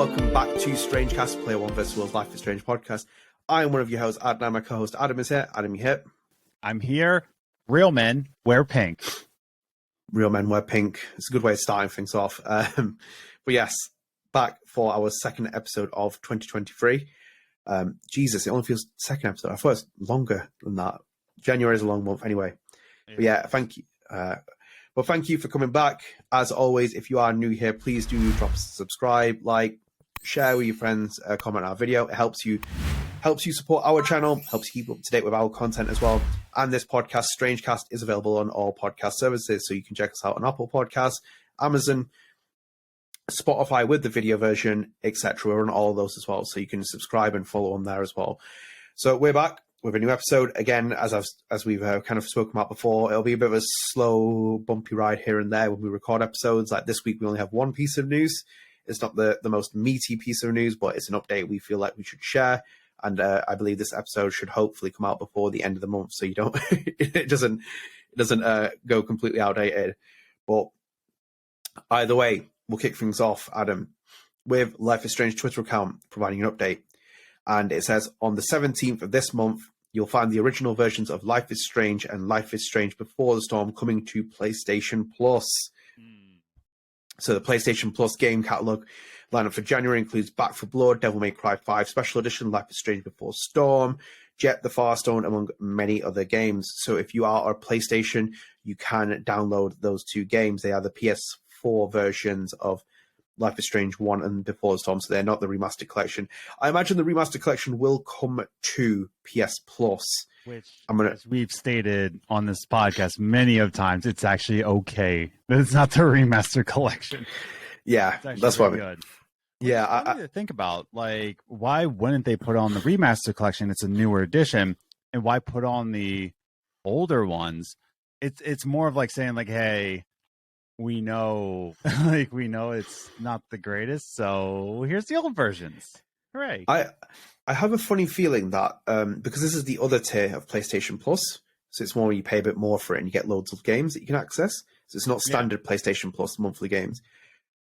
welcome back to StrangeCast, Player One vs. World Life is Strange podcast. I'm one of your hosts, Adnan. My co-host Adam is here. Adam, you here? I'm here. Real men wear pink. Real men wear pink. It's a good way of starting things off. But yes, back for our second episode of 2023. Jesus, it only feels second episode. I thought it's longer than that. January is a long month anyway. But yeah, thank you. Well, thank you for coming back. As always, if you are new here, please do drop us a subscribe, like, share with your friends, comment on our video. It helps you support our channel, helps you keep up to date with our content as well. And this podcast, StrangeCast, is available on all podcast services, so you can check us out on Apple Podcasts, Amazon, Spotify with the video version, etc. We're on all of those as well, so you can subscribe and follow on there as well. So we're back with a new episode again. As we've kind of spoken about before, it'll be a bit of a slow, bumpy ride here and there when we record episodes. Like this week, we only have one piece of news. It's not the most meaty piece of news, but it's an update we feel like we should share. And I believe this episode should hopefully come out before the end of the month, so you don't it doesn't go completely outdated. But either way, we'll kick things off, Adam, with Life is Strange Twitter account providing an update. And it says, on the 17th of this month, you'll find the original versions of Life is Strange and Life is Strange Before the Storm coming to PlayStation Plus. So the PlayStation Plus game catalog lineup for January includes Back 4 Blood, Devil May Cry 5 Special Edition, Life is Strange Before Storm, Jet the Farstone, among many other games. So if you are on PlayStation, you can download those two games. They are the PS4 versions of Life is Strange 1 and Before the Storm, so they're not the remastered collection. I imagine the remastered collection will come to PS Plus. Which, as we've stated on this podcast many of times, it's actually okay. It's not the remastered collection. Yeah, that's what I mean. Good. Yeah, I need to think about, like, why wouldn't they put on the remastered collection? It's a newer edition, and why put on the older ones? It's more of like saying, like, hey, we know it's not the greatest, so here's the old versions. Hooray! I have a funny feeling that because this is the other tier of PlayStation Plus, so it's more when you pay a bit more for it and you get loads of games that you can access. So it's not standard PlayStation Plus monthly games.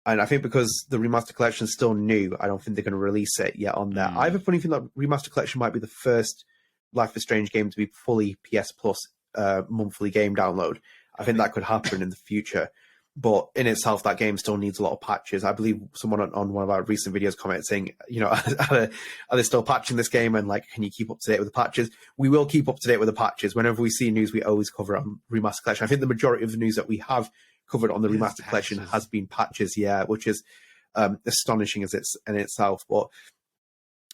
And I think because the Remaster Collection is still new, I don't think they're going to release it yet on there. I have a funny feeling that Remaster Collection might be the first Life is Strange game to be fully PS Plus monthly game download. I think that could happen in the future. But in itself, that game still needs a lot of patches. I believe someone on one of our recent videos commented saying, you know, are they still patching this game? And like, can you keep up to date with the patches? We will keep up to date with the patches. Whenever we see news, we always cover it on Remaster Collection. I think the majority of the news that we have covered on the Remaster Collection has been patches, which is astonishing as it's in itself. But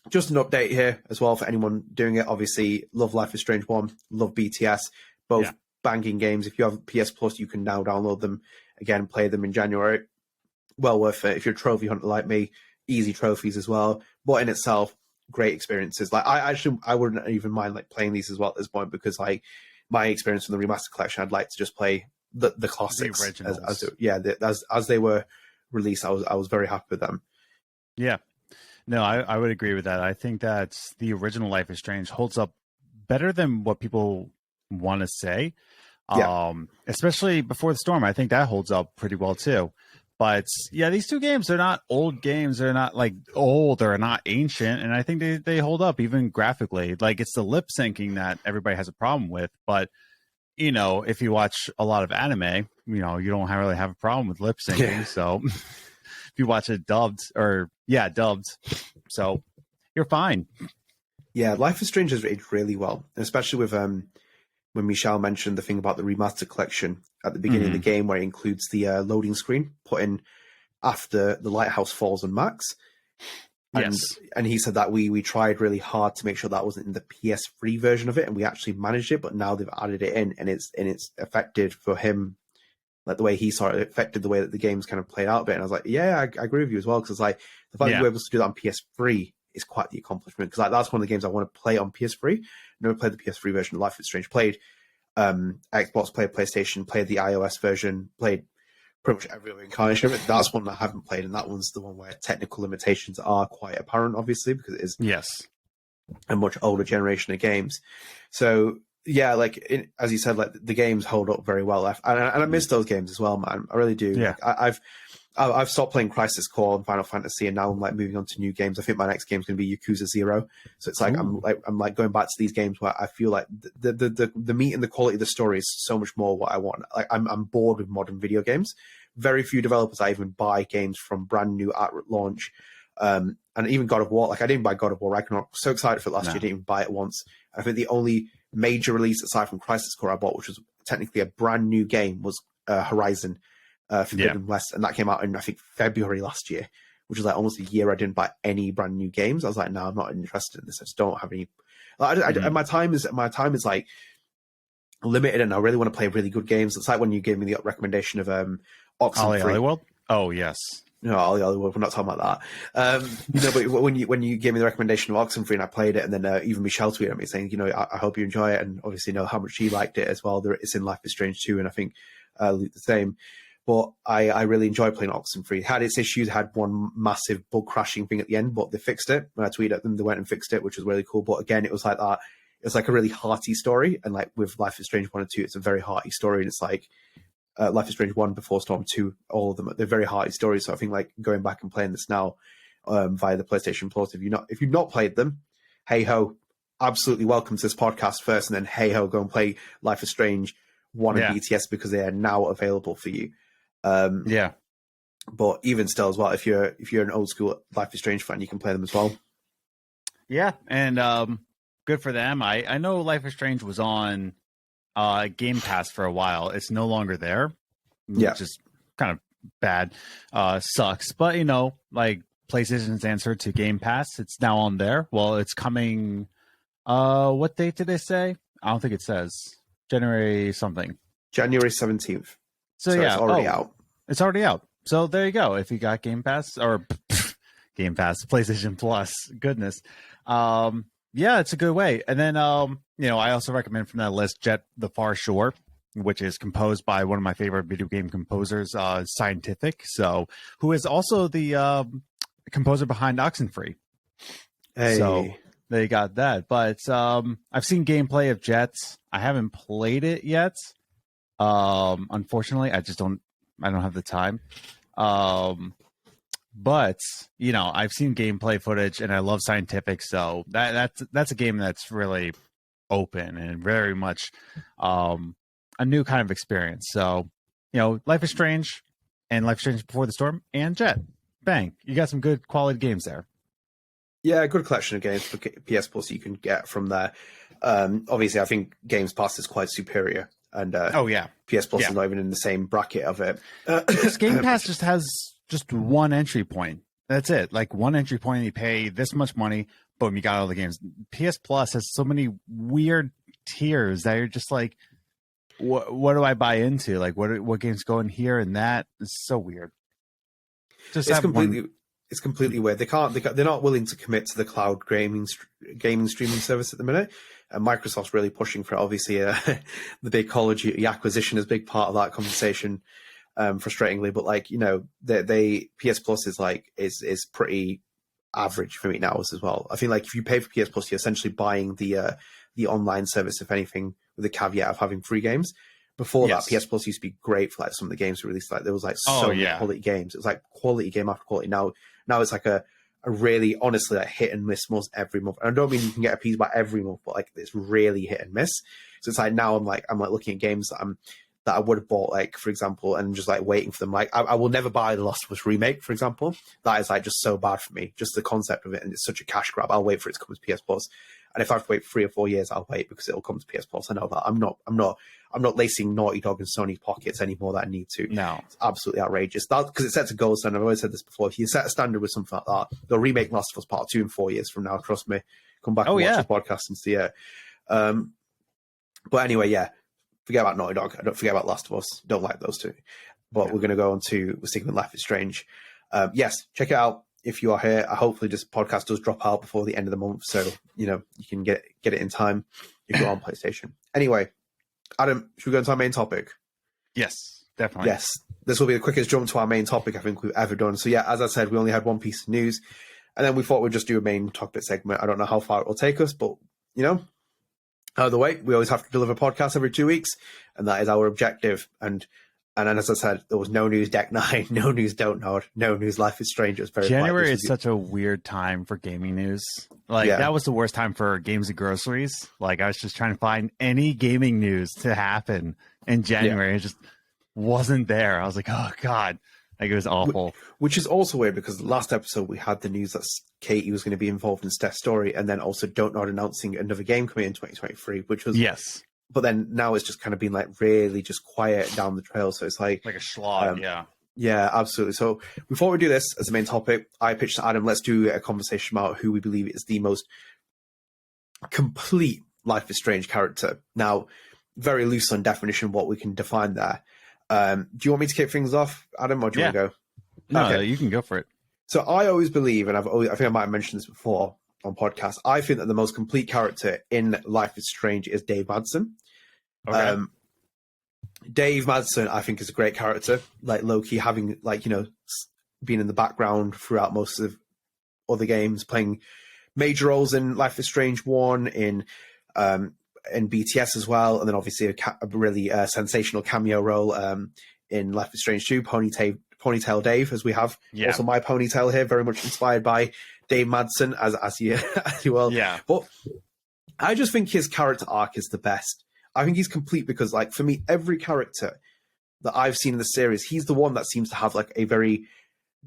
just an update here as well for anyone doing it. Obviously, love Life is Strange 1, love BTS, both banging games. If you have PS Plus, you can now download them. Again, play them in January. Well worth it. If you're a trophy hunter like me, easy trophies as well. But in itself, great experiences. Like I wouldn't even mind like playing these as well at this point, because like my experience from the Remastered Collection, I'd like to just play the classics as they were released. I was very happy with them. Yeah, no, I would agree with that. I think that the original Life is Strange holds up better than what people want to say. Especially Before the Storm, I think that holds up pretty well too. But yeah, these two games, they're not old games. They're not like old or not ancient. And I think they hold up even graphically. Like, it's the lip syncing that everybody has a problem with. But, you know, if you watch a lot of anime, you know, you don't really have a problem with lip syncing. Yeah. So if you watch it dubbed, so you're fine. Yeah, Life is Strange has aged really well, especially with when Michelle mentioned the thing about the Remastered Collection at the beginning of the game, where it includes the loading screen put in after the lighthouse falls on Max. And he said that we tried really hard to make sure that wasn't in the PS3 version of it, and we actually managed it, but now they've added it in, and it's affected for him, like the way he saw it, affected the way that the game's kind of played out a bit. And I was like, yeah, I agree with you as well, because it's like the fact that you're able to do that on PS3 is quite the accomplishment, because like that's one of the games I want to play on PS3. Never played the PS3 version of Life is Strange. Played Xbox, played PlayStation, played the iOS version, played pretty much every other incarnation of it. That's one I haven't played, and that one's the one where technical limitations are quite apparent, obviously, because it is a much older generation of games. So yeah, like as you said, like the games hold up very well. And I miss those games as well, man. I really do. Yeah. Like, I've stopped playing Crisis Core and Final Fantasy, and now I'm like moving on to new games. I think my next game is going to be Yakuza 0. So it's like I'm like going back to these games where I feel like the meat and the quality of the story is so much more what I want. Like I'm bored with modern video games. Very few developers I even buy games from brand new at launch. And even God of War, like I didn't buy God of War Ragnarok. So excited for it last year, didn't even buy it once. I think the only major release aside from Crisis Core I bought, which was technically a brand new game, was Horizon Forbidden West, and that came out in I think February last year, which was like almost a year I didn't buy any brand new games. I was like, no, I'm not interested in this. I just don't have any. My time is like limited, and I really want to play really good games. It's like when you gave me the recommendation of Oxenfree. World? Oh yes. No, Ollie, we're not talking about that. But when you gave me the recommendation of Oxenfree and I played it, and then even Michelle tweeted at me saying, I hope you enjoy it, and obviously know how much she liked it as well. It's in Life is Strange 2, and I think Luke the same. But I really enjoy playing Oxenfree. It had its issues, had one massive bug crashing thing at the end, but they fixed it. When I tweeted at them, they went and fixed it, which was really cool. But again, it was like that. It was like a really hearty story, and like with Life is Strange 1 and 2, it's a very hearty story, and it's like Life is Strange 1, Before Storm 2, all of them, they're very hearty stories. So I think like going back and playing this now via the PlayStation Plus, if you've not played them, hey ho, absolutely welcome to this podcast first, and then hey ho, go and play Life is Strange 1 and BTS because they are now available for you. But even still as well, if you're an old school Life is Strange fan, you can play them as well. Yeah, and good for them. I know Life is Strange was on Game Pass for a while. It's no longer there, which is kind of bad. Sucks, but like PlayStation's answer to Game Pass, it's now on there. Well, it's coming. What date did they say? I don't think it says. January something. January 17th. So it's already out. It's already out. So there you go. If you got Game Pass or Game Pass, PlayStation Plus, goodness. Yeah, it's a good way. And then, I also recommend from that list Jet the Far Shore, which is composed by one of my favorite video game composers, Scientific. So, who is also the composer behind Oxenfree. Hey. So they got that. But I've seen gameplay of Jets. I haven't played it yet. Unfortunately, I don't have the time. But I've seen gameplay footage, and I love Scientific, so that's a game that's really open and very much a new kind of experience. So Life is Strange and Life is Strange Before the Storm and Jet, bang, you got some good quality games there. Yeah, a good collection of games for PS Plus you can get from there. Obviously, I think Games Pass is quite superior, and PS Plus is not even in the same bracket of it. Because Game Pass just has just one entry point. That's it. Like one entry point, you pay this much money, boom, you got all the games. PS Plus has so many weird tiers that you're just like, what do I buy into? Like, what games go in here and that? It's so weird. It's completely weird. They're not willing to commit to the cloud gaming streaming service at the minute. And Microsoft's really pushing for it. Obviously, the big Call of Duty acquisition is a big part of that conversation. Frustratingly, but they PS Plus is pretty average for me now as well. I think like if you pay for PS Plus, you're essentially buying the online service, if anything, with the caveat of having free games. Before that, PS Plus used to be great for like some of the games released. Like there was like many quality games. It was like quality game after quality. Now it's like a really honestly like hit and miss most every month. And I don't mean you can get a piece by every month, but like it's really hit and miss. So it's like now I'm looking at games that I would have bought, like, for example, and just like waiting for them. Like, I will never buy the Last of Us remake, for example. That is like just so bad for me. Just the concept of it, and it's such a cash grab. I'll wait for it to come to PS Plus, and if I have to wait 3 or 4 years, I'll wait because it'll come to PS Plus. I know that I'm not lacing Naughty Dog and Sony's pockets anymore that I need to. No, it's absolutely outrageous. That because it sets a gold standard. I've always said this before. If you set a standard with something like that, they'll remake Last of Us Part 2 in 4 years from now. Trust me. Come back and watch the podcast and see it. But anyway, yeah. Forget about Naughty Dog. I don't forget about Last of Us. Don't like those two. But we're going to go on to we're sticking with Life is Strange. Yes, check it out if you are here. Hopefully, this podcast does drop out before the end of the month, so you can get it in time if you're on PlayStation. Anyway, Adam, should we go into our main topic? Yes, definitely. Yes, this will be the quickest jump to our main topic I think we've ever done. So yeah, as I said, we only had one piece of news, and then we thought we'd just do a main topic segment. I don't know how far it will take us, but Either way, we always have to deliver podcasts every 2 weeks, and that is our objective. And then, as I said, there was no news Deck 9, no news Don't Nod, no news Life is Strange. It was very January is such a weird time for gaming news. Like, that was the worst time for games and groceries. Like, I was just trying to find any gaming news to happen in January. It just wasn't there. I was like, oh, God. Like, it was awful. Which is also weird because last episode we had the news that Katie was going to be involved in Steph's story, and then also Don't Nod announcing another game coming in 2023, which was... Yes. But then now it's just kind of been like really just quiet down the trail. So it's like a slog, Yeah, absolutely. So before we do this as the main topic, I pitched to Adam, let's do a conversation about who we believe is the most complete Life is Strange character. Now, very loose on definition, what we can define there. Do you want me to kick things off, Adam, or do you want to go? No, you can go for it. So I always believe, and I think I might have mentioned this before on podcast, I think that the most complete character in Life is Strange is Dave Madsen. Okay. Dave Madsen, I think, is a great character. Like Loki, having been in the background throughout most of other games, playing major roles in Life is Strange 1, in BTS as well, and then obviously a really sensational cameo role in Life is Strange 2, Ponytail Dave, as we have. Yeah. Also, my ponytail here, very much inspired by Dave Madsen, as you will. Yeah. But I just think his character arc is the best. I think he's complete because, like, for me, every character that I've seen in the series, he's the one that seems to have like a very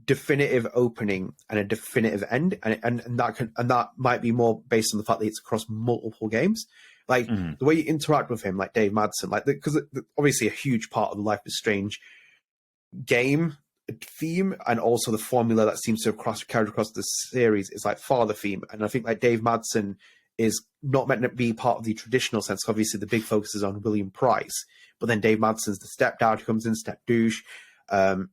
definitive opening and a definitive end, and that might be more based on the fact that it's across multiple games. Like the way you interact with him, like Dave Madsen, like because obviously a huge part of the Life is Strange game theme, and also the formula that seems to have carried across the series is like father theme, and I think like Dave Madsen is not meant to be part of the traditional sense. Obviously, the big focus is on William Price, but then Dave Madsen's the stepdad who comes in, step douche. And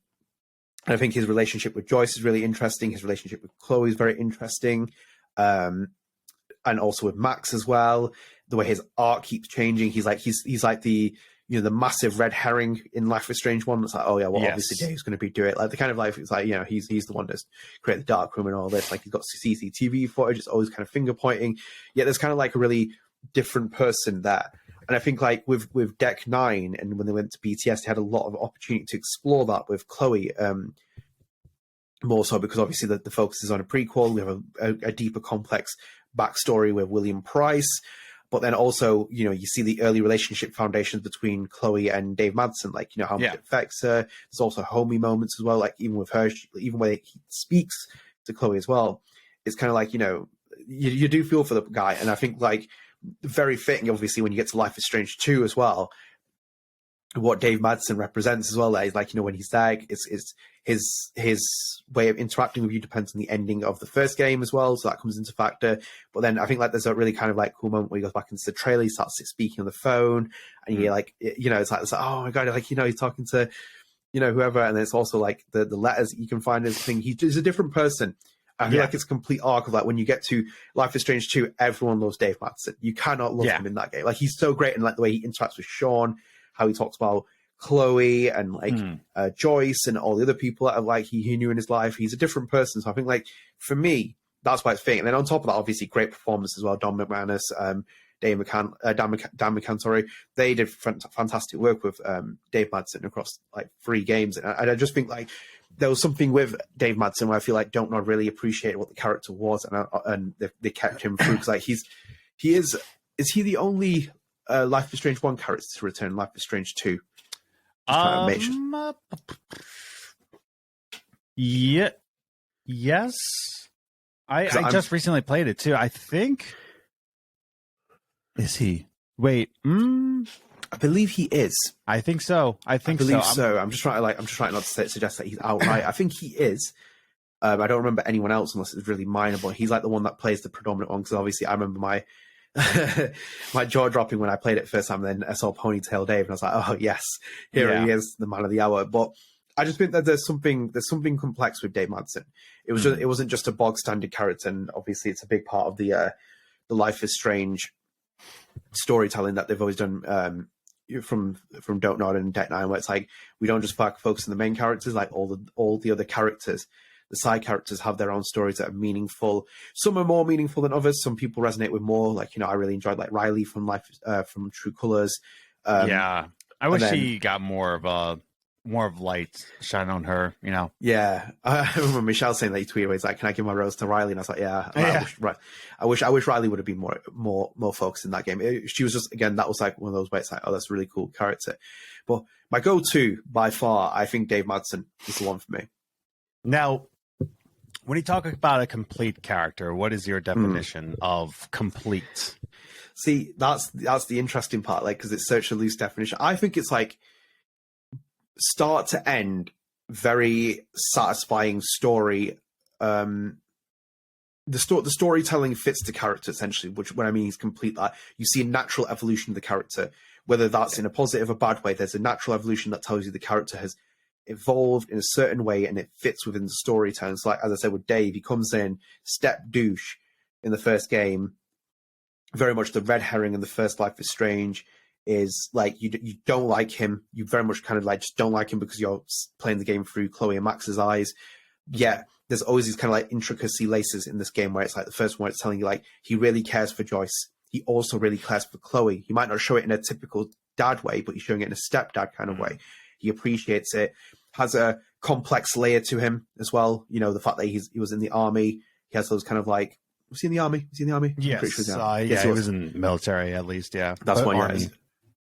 I think his relationship with Joyce is really interesting. His relationship with Chloe is very interesting, and also with Max as well. The way his art keeps changing, he's like the the massive red herring in Life is Strange 1. It's like, oh yeah, well obviously Dave's going to be doing it. Like the kind of life, it's like he's the one that's created the dark room and all this. Like he's got CCTV footage. It's always kind of finger pointing. Yet there's kind of like a really different person there. And I think like with Deck 9 and when they went to BTS, they had a lot of opportunity to explore that with Chloe. More so because obviously the focus is on a prequel. We have a deeper, complex backstory with William Price. But then also, you see the early relationship foundations between Chloe and Dave Madsen, like, how much it affects her. There's also homey moments as well, like even with her, even when he speaks to Chloe as well, it's kind of like, you do feel for the guy. And I think like very fitting, obviously, when you get to Life is Strange 2 as well, what Dave Madsen represents as well, like, when he's there, it's his way of interacting with you depends on the ending of the first game as well, so that comes into factor. But then I think like there's a really kind of like cool moment where he goes back into the trailer, he starts speaking on the phone, and you're like, it's like oh my god, like he's talking to whoever, and then it's also like the letters that you can find as a thing. He's a different person. I feel like it's a complete arc of like when you get to Life is Strange 2, everyone loves Dave Madsen. You cannot love him in that game. Like he's so great, and like the way he interacts with Sean, how he talks about Chloe and like Joyce and all the other people that like he knew in his life. He's a different person. So I think like for me, that's why it's fitting. And then on top of that, obviously great performance as well. Don McManus, Dan McCann, sorry. They did fantastic work with Dave Madsen across like 3 games. And I just think like there was something with Dave Madsen where I feel like Don't Nod really appreciate what the character was, and they kept him through because like is he the only Life is Strange 1 character to return in Life is Strange 2? Yeah, yes. I just recently played it too. I think is he? Wait, I believe he is. I think so. I believe so. I'm just trying not to suggest that he's outright. I think he is. I don't remember anyone else unless it's really minor, but he's like the one that plays the predominant one because obviously I remember my my jaw dropping when I played it first time. Then I saw Ponytail Dave and I was like, oh yes, here he is, the man of the hour. But I just think that there's something complex with Dave Madsen. It wasn't just a bog standard character, and obviously it's a big part of the Life is Strange storytelling that they've always done from Don't Nod and Deck 9, where it's like we don't just focus on the main characters, like all the other characters The side characters have their own stories that are meaningful. Some are more meaningful than others. Some people resonate with more. Like, I really enjoyed like Riley from from True Colors. Yeah, I wish then, she got more of light shine on her. Yeah, I remember Michelle saying that he tweeted away, he's like, "Can I give my rose to Riley?" And I was like, "Yeah." I wish Riley would have been more focused in that game. She was just, again, that was like one of those where it's like, oh, that's a really cool character. But my go-to by far, I think Dave Madsen is the one for me. Now, when you talk about a complete character, what is your definition of complete? See, that's the interesting part, like, because it's such a loose definition. I think it's like start to end, very satisfying story. The storytelling fits the character essentially, which what I mean is complete. That you see a natural evolution of the character, whether that's in a positive or bad way. There's a natural evolution that tells you the character has evolved in a certain way and it fits within the storytelling. So, like as I said with Dave, he comes in step douche in the first game. Very much the red herring in the first Life is Strange is like you don't like him. You very much kind of like just don't like him because you're playing the game through Chloe and Max's eyes. Yet there's always these kind of like intricacy laces in this game where it's like the first one, it's telling you like he really cares for Joyce. He also really cares for Chloe. He might not show it in a typical dad way, but he's showing it in a stepdad kind of way. He appreciates it. Has a complex layer to him as well. The fact that he was in the army. He has those kind of like, was he in the army? Was he in the army? Yes. He was in the military at least. Yeah. That's one.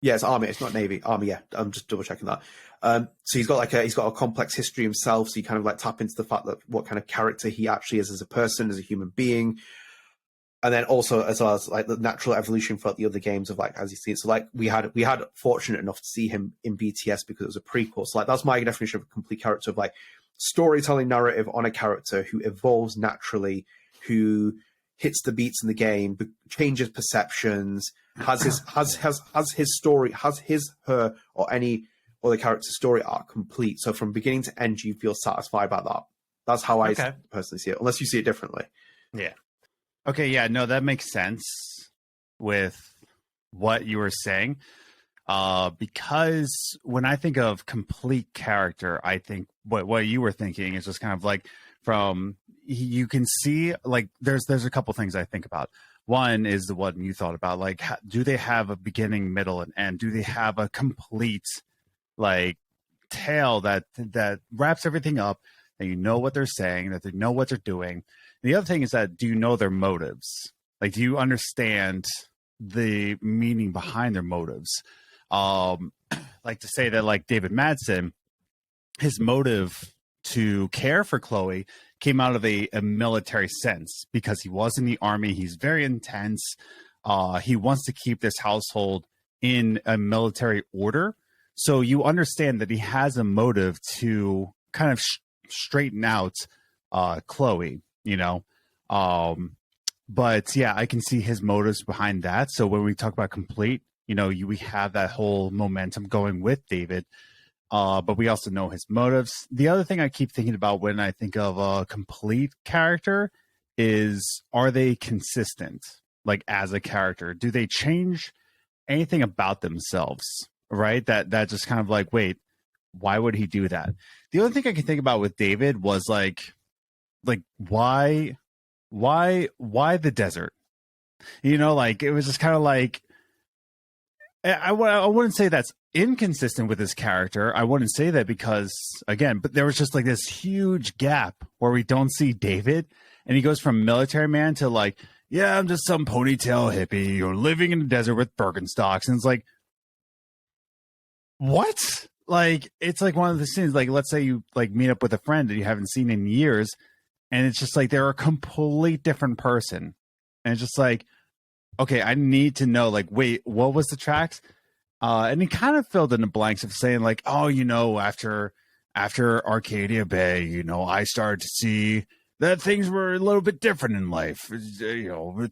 Yeah, it's army. It's not navy. Army. Yeah, I'm just double checking that. So he's got a complex history himself. So you kind of like tap into the fact that what kind of character he actually is as a person, as a human being, and then also as well as like the natural evolution for the other games of like as you see it. So like we had fortunate enough to see him in BTS because it was a prequel. So like that's my definition of a complete character of like storytelling narrative on a character who evolves naturally, who hits the beats in the game, changes perceptions. Has his story, has his, her, or any other character's story arc complete. So from beginning to end, you feel satisfied about that. That's how I personally see it, unless you see it differently. Yeah. Okay, yeah, no, that makes sense with what you were saying. Because when I think of complete character, I think what you were thinking is just kind of like you can see like there's a couple things I think about. One is the one you thought about, like, do they have a beginning, middle, and end? Do they have a complete, like, tale that wraps everything up, that you know what they're saying, that they know what they're doing? And the other thing is that do you know their motives? Like, do you understand the meaning behind their motives? Like to say that, like, David Madsen, his motive to care for Chloe came out of a military sense because he was in the army. He's very intense. He wants to keep this household in a military order. So you understand that he has a motive to kind of straighten out Chloe, but yeah, I can see his motives behind that. So when we talk about complete, we have that whole momentum going with David. But we also know his motives. The other thing I keep thinking about when I think of a complete character is, are they consistent? Like as a character, do they change anything about themselves? Right? That just kind of like, wait, why would he do that? The other thing I can think about with David was like why the desert? Like it was just kind of like, I wouldn't say that's inconsistent with his character. I wouldn't say that because, again, but there was just like this huge gap where we don't see David, and he goes from military man to like, yeah, I'm just some ponytail hippie, you're living in the desert with Birkenstocks. And it's like, what? Like, it's like one of the scenes, like, let's say you like meet up with a friend that you haven't seen in years, and it's just like they're a complete different person. And it's just like, okay, I need to know, like, wait, what was the tracks? And he kind of filled in the blanks of saying, like, oh, after Arcadia Bay, I started to see that things were a little bit different in life.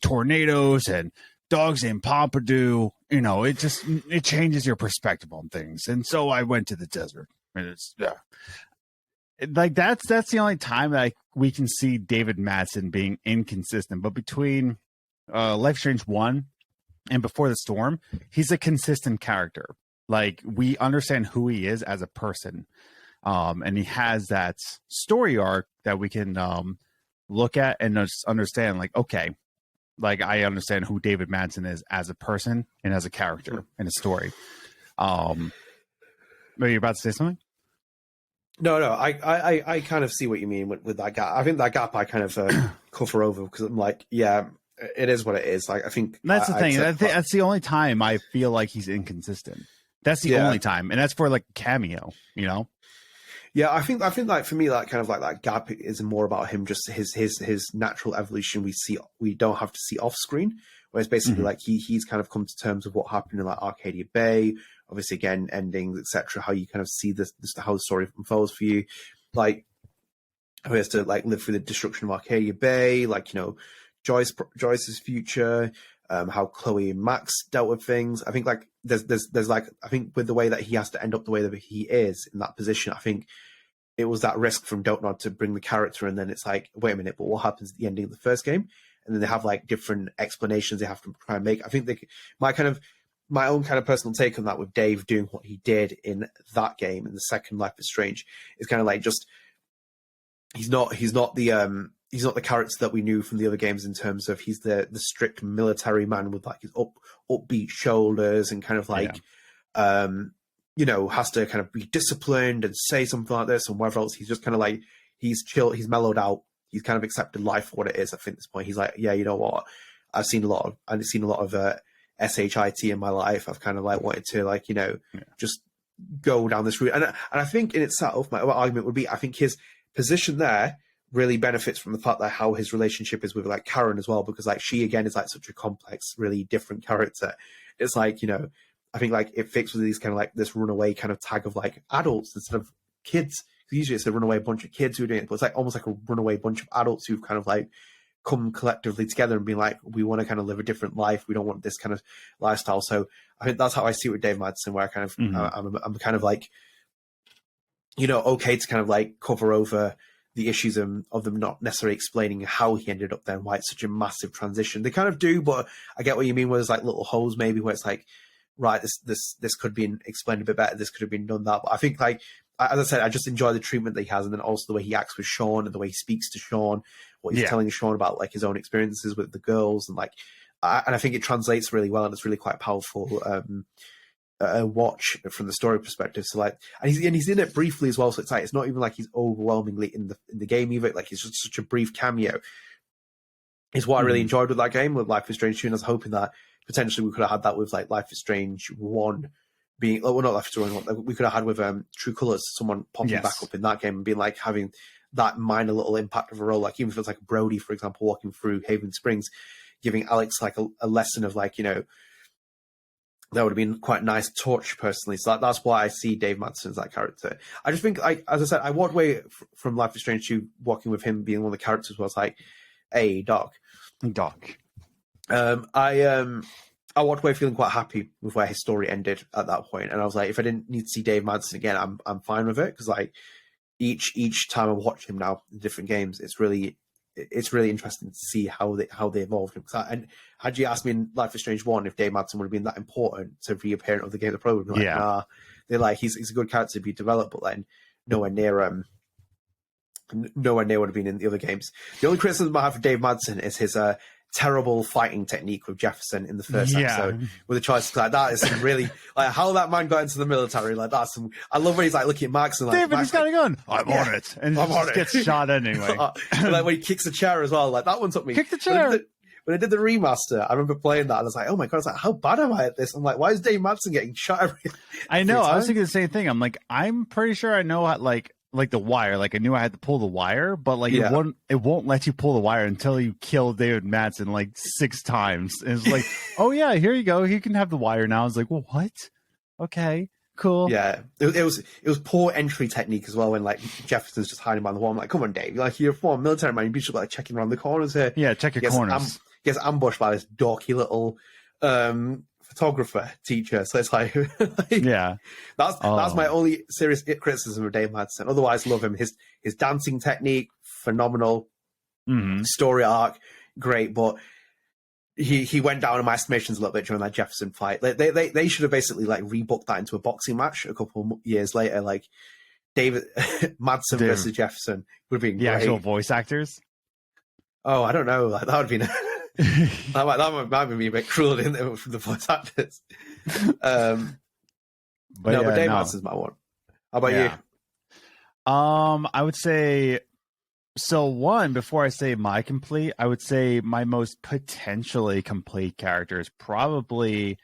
Tornadoes and dogs named Pompidou. It changes your perspective on things. And so I went to the desert. And it's like that's the only time that we can see David Madsen being inconsistent. But between Life is Strange 1 and Before the Storm, he's a consistent character. Like, we understand who he is as a person. And he has that story arc that we can look at and just understand, like, okay, like I understand who David Madsen is as a person and as a character in a story. Are you about to say something? No, I kind of see what you mean with that gap. I think that gap I kind of cover over because I'm like, yeah, it is what it is. Like, I think that's the thing. That's the only time I feel like he's inconsistent. That's the only time, and that's for like cameo, you know. Yeah, I think like for me, like kind of like that gap is more about him, just his natural evolution. We don't have to see off screen, whereas basically like he's kind of come to terms with what happened in like Arcadia Bay. Obviously, again, endings, etc. How you kind of see this how the story unfolds for you, like how he has to like live through the destruction of Arcadia Bay, like, you know, Joyce's future, how Chloe and Max dealt with things. I think like there's like, I think with the way that he has to end up the way that he is in that position, I think it was that risk from Dontnod to bring the character, and then it's like, wait a minute, but what happens at the ending of the first game? And then they have like different explanations they have to try and make. I think my own kind of personal take on that with Dave doing what he did in that game in the second Life is Strange is kind of like, just he's not the character that we knew from the other games in terms of he's the strict military man with like his upbeat shoulders and kind of like you know, has to kind of be disciplined and say something like this and whatever else. He's just kind of like, he's chill, he's mellowed out, he's kind of accepted life for what it is. I think at this point he's like, yeah, you know what, I've seen a lot of SHIT in my life. I've kind of like wanted to like, you know, just go down this route. And I think in itself, my argument would be, I think his position there really benefits from the fact that how his relationship is with like Karen as well, because like she again is like such a complex, really different character. It's like, you know, I think like it fits with these kind of like this runaway kind of tag of like adults instead of kids. Usually it's a runaway bunch of kids who are doing it, but it's like almost like a runaway bunch of adults who've kind of like come collectively together and be like, we want to kind of live a different life. We don't want this kind of lifestyle. So I think that's how I see it with Dave Madsen, where I kind of, I'm kind of like, you know, okay to kind of like cover over the issues of them not necessarily explaining how he ended up there and why it's such a massive transition. They kind of do, but I get what you mean, where there's like little holes maybe where it's like, right, this could be explained a bit better. This could have been done that. But I think like, as I said, I just enjoy the treatment that he has, and then also the way he acts with Sean and the way he speaks to Sean, what he's telling Sean about like his own experiences with the girls, and like, and I think it translates really well, and it's really quite powerful watch from the story perspective. So like, and he's in it briefly as well. So it's like, it's not even like he's overwhelmingly in the game either. Like, it's just such a brief cameo. Is what I really enjoyed with that game with Life is Strange 2, and I was hoping that potentially we could have had that with like Life is Strange 1 being, well, not Life is Strange 1, we could have had with True Colors, someone popping back up in that game and being like having that minor little impact of a role, like even if it's like Brody, for example, walking through Haven Springs, giving Alex like a lesson of like, you know, that would have been quite a nice touch personally. So that's why I see Dave Madsen as that character. I just think, as I said, I walked away from Life is Strange 2 walking with him being one of the characters was like, hey, Doc. I walked away feeling quite happy with where his story ended at that point, and I was like, if I didn't need to see Dave Madsen again, I'm fine with it, because like each time I watch him now in different games, it's really interesting to see how they evolved him. And had you asked me in Life is Strange 1 if Dave Madsen would have been that important to reappear in other games, I probably would have been like, nah. They're like, he's a good character to be developed, but then nowhere near would have been in the other games. The only criticism I have for Dave Madsen is his terrible fighting technique with Jefferson in the first episode with the choices like that is some really like how that man got into the military, like that's some. I love when he's like looking at Max and like, David, he's got a gun. I'm on it, and I'm on it. Gets shot anyway. Like when he kicks a chair as well, like that one took me. Kick the chair. When I did the remaster, I remember playing that and I was like, oh my god, I was like, how bad am I at this? I'm like, why is Dave Madsen getting shot every I know. time? I was thinking the same thing. I'm like, I'm pretty sure I know how, like the wire. Like I knew I had to pull the wire, but like it won't let you pull the wire until you kill David Madsen like 6 times. And it's like, oh yeah, here you go. You can have the wire now. I was like, well, what? Okay, cool. Yeah, it was poor entry technique as well. When like Jefferson's just hiding behind the wall. I'm like, come on, Dave. Like you're a former military man. You should be like checking around the corners here. Yeah, check your corners. Gets ambushed by this dorky little photographer teacher. So it's like, that's my only serious criticism of Dave Madsen. Otherwise, love him. His dancing technique, phenomenal. Story arc, great. But he went down in my estimations a little bit during that Jefferson fight. They should have basically like rebooked that into a boxing match a couple years later. Like David Madsen versus Jefferson would have been the great. actual voice actors. Oh, I don't know. Like, that would be that might be a bit cruel from the voice actors. But David Madsen's my one. How about you? I would say, so one, before I say my complete, I would say my most potentially complete character is probably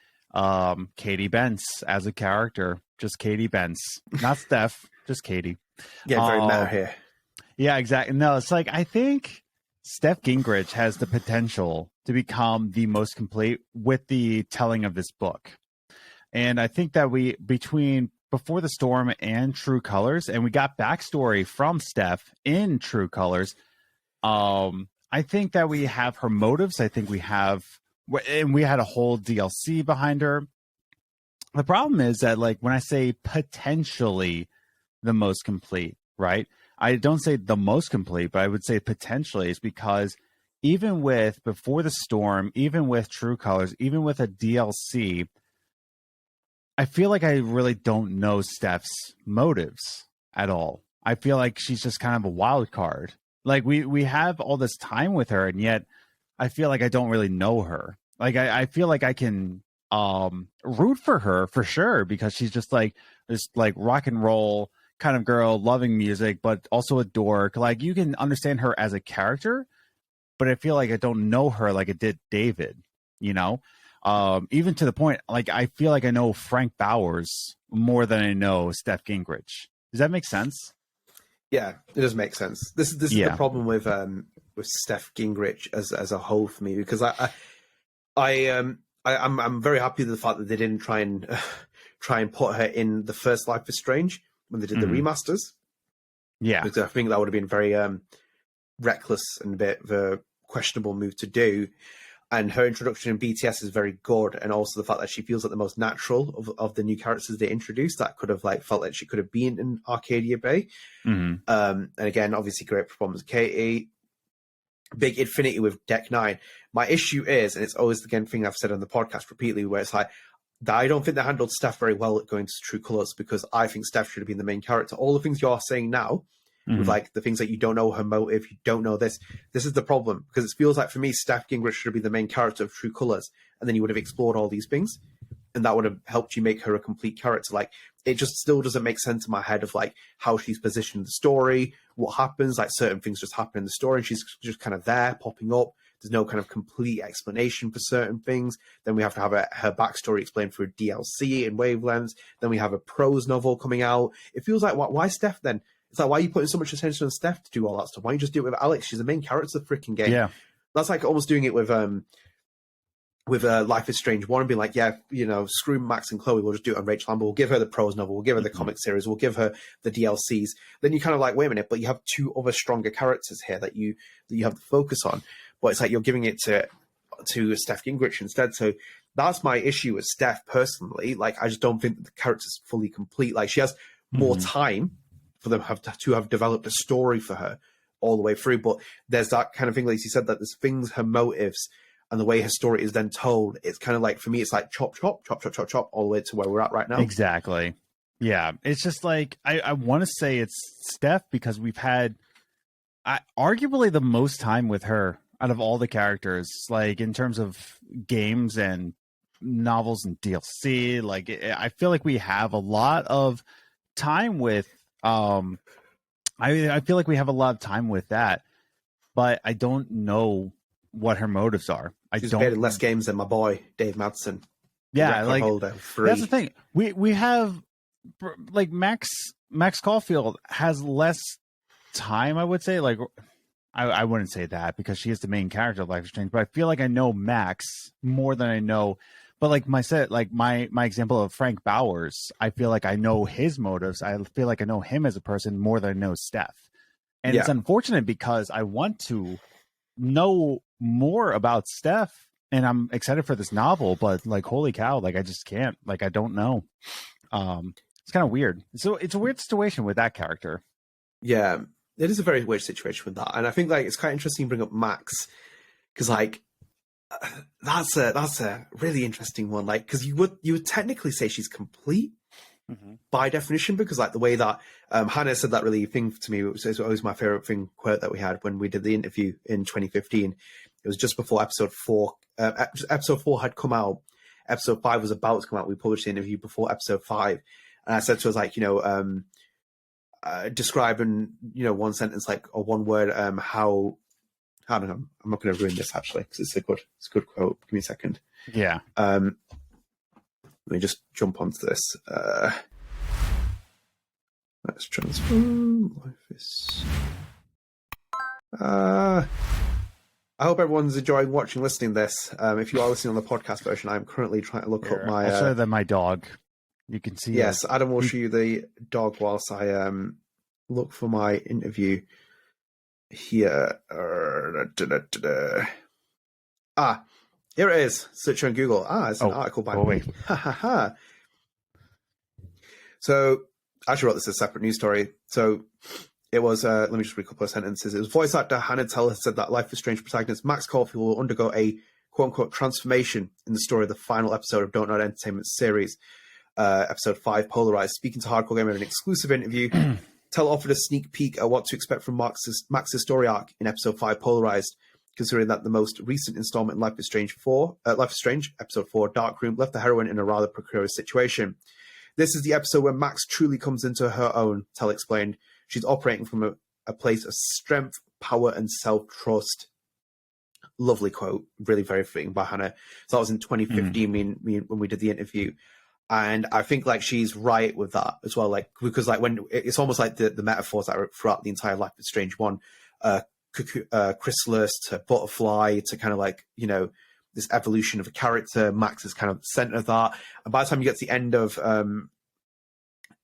Katie Bence as a character. Just Katie Bence. Not Steph, just Katie. Yeah, very meta here. Yeah, exactly. No, it's like, I think Steph Gingrich has the potential to become the most complete with the telling of this book. And I think that between Before the Storm and True Colors, and we got backstory from Steph in True Colors, I think that we have her motives. I think we had a whole DLC behind her. The problem is that, like, when I say potentially the most complete, right? I don't say the most complete, but I would say potentially, is because even with Before the Storm, even with True Colors, even with a DLC, I feel like I really don't know Steph's motives at all. I feel like she's just kind of a wild card. Like, we have all this time with her, and yet I feel like I don't really know her. Like, I feel like I can root for her for sure, because she's just like this like rock and roll kind of girl, loving music, but also a dork. Like, you can understand her as a character, but I feel like I don't know her like I did David, you know? Even to the point, like, I feel like I know Frank Bowers more than I know Steph Gingrich. Does that make sense? Yeah, it does make sense. This is the problem with Steph Gingrich as a whole for me, because I'm very happy with the fact that they didn't try and put her in the first Life is Strange when they did the remasters. Yeah, because I think that would have been very reckless and a bit of a questionable move to do. And her introduction in BTS is very good, and also the fact that she feels like the most natural of the new characters they introduced. That could have felt like she could have been in Arcadia Bay. And again, obviously, great performance, Katie. Big infinity with Deck 9. My issue is, and it's always the again thing I've said on the podcast repeatedly, where it's like, that I don't think they handled Steph very well at going to True Colors, because I think Steph should have been the main character. All the things you're saying now, with like the things that you don't know her motive, you don't know this is the problem, because it feels like for me Steph Gingrich should have been the main character of True Colors, and then you would have explored all these things, and that would have helped you make her a complete character. Like, it just still doesn't make sense in my head of like how she's positioned in the story, what happens, like certain things just happen in the story and she's just kind of there popping up. There's no kind of complete explanation for certain things. Then we have to have her backstory explained through DLC and Wavelengths. Then we have a prose novel coming out. It feels like, why Steph then? It's like, why are you putting so much attention on Steph to do all that stuff? Why don't you just do it with Alex? She's the main character of the freaking game. Yeah. That's like almost doing it with Life is Strange 1 and being like, yeah, you know, screw Max and Chloe, we'll just do it on Rachel Amber, we'll give her the prose novel, we'll give her the comic series, we'll give her the DLCs. Then you kind of like, wait a minute, but you have two other stronger characters here that you have to focus on. But it's like you're giving it to Steph Gingrich instead. So that's my issue with Steph personally. Like, I just don't think that the character's fully complete. Like, she has more time for them to have developed a story for her all the way through. But there's that kind of thing, like you said, that there's things, her motives, and the way her story is then told, it's kind of like, for me, it's like chop, chop, chop, chop, chop, chop, all the way to where we're at right now. Exactly. Yeah. It's just like, I want to say it's Steph, because we've had arguably the most time with her out of all the characters, like in terms of games and novels and DLC. Like, I feel like we have a lot of time with, I feel like we have a lot of time with that, but I don't know what her motives are. She's played in less games than my boy Dave Madsen. Yeah, like that's the thing. We have like Max Caulfield has less time, I would say. Like, I wouldn't say that, because she is the main character of Life is Strange, but I feel like I know Max more than I know. But like my example of Frank Bowers, I feel like I know his motives. I feel like I know him as a person more than I know Steph. And it's unfortunate, because I want to know more about Steph, and I'm excited for this novel, but like, holy cow, like, I just can't, like, I don't know. It's kind of weird. So it's a weird situation with that character. Yeah, it is a very weird situation with that. And I think like it's quite interesting to bring up Max, because like that's a really interesting one. Like, because you would technically say she's complete, by definition, because like the way that Hannah said that really thing to me, which is always my favorite thing quote that we had when we did the interview in 2015. It was just before episode 4. Episode 4 had come out. Episode 5 was about to come out. We published the interview before episode 5, and I said to her, like, describe in one sentence, like, or one word, how. I don't know. I'm not going to ruin this actually because it's a good quote. Give me a second. Yeah. Let me just jump onto this. Let's transform. Life is. I hope everyone's enjoying watching, listening to this. If you are listening on the podcast version, I'm currently trying to look up my. I'll show them my dog. You can see. Yes, Adam will show you the dog whilst I look for my interview here. Here it is. Search on Google. It's an article by me. So I actually wrote this as a separate news story. So it was, let me just read a couple of sentences. It was voice actor Hannah Tell has said that Life is Strange protagonist Max Caulfield will undergo a quote-unquote transformation in the story of the final episode of Don't Nod Entertainment's series, episode 5, Polarized. Speaking to Hardcore Gamer in an exclusive interview, Tell offered a sneak peek at what to expect from Max's story arc in episode 5, Polarized, considering that the most recent installment in Life is Strange, episode 4, Darkroom, left the heroine in a rather precarious situation. This is the episode where Max truly comes into her own, Tell explained. She's operating from a place of strength, power, and self-trust. Lovely quote, really very fitting by Hannah. So that was in 2015 when we did the interview. And I think like she's right with that as well, like because like when it's almost like the metaphors that are throughout the entire Life is Strange one, chrysalis to butterfly to kind of like this evolution of a character. Max is kind of the center of that, and by the time you get to the end of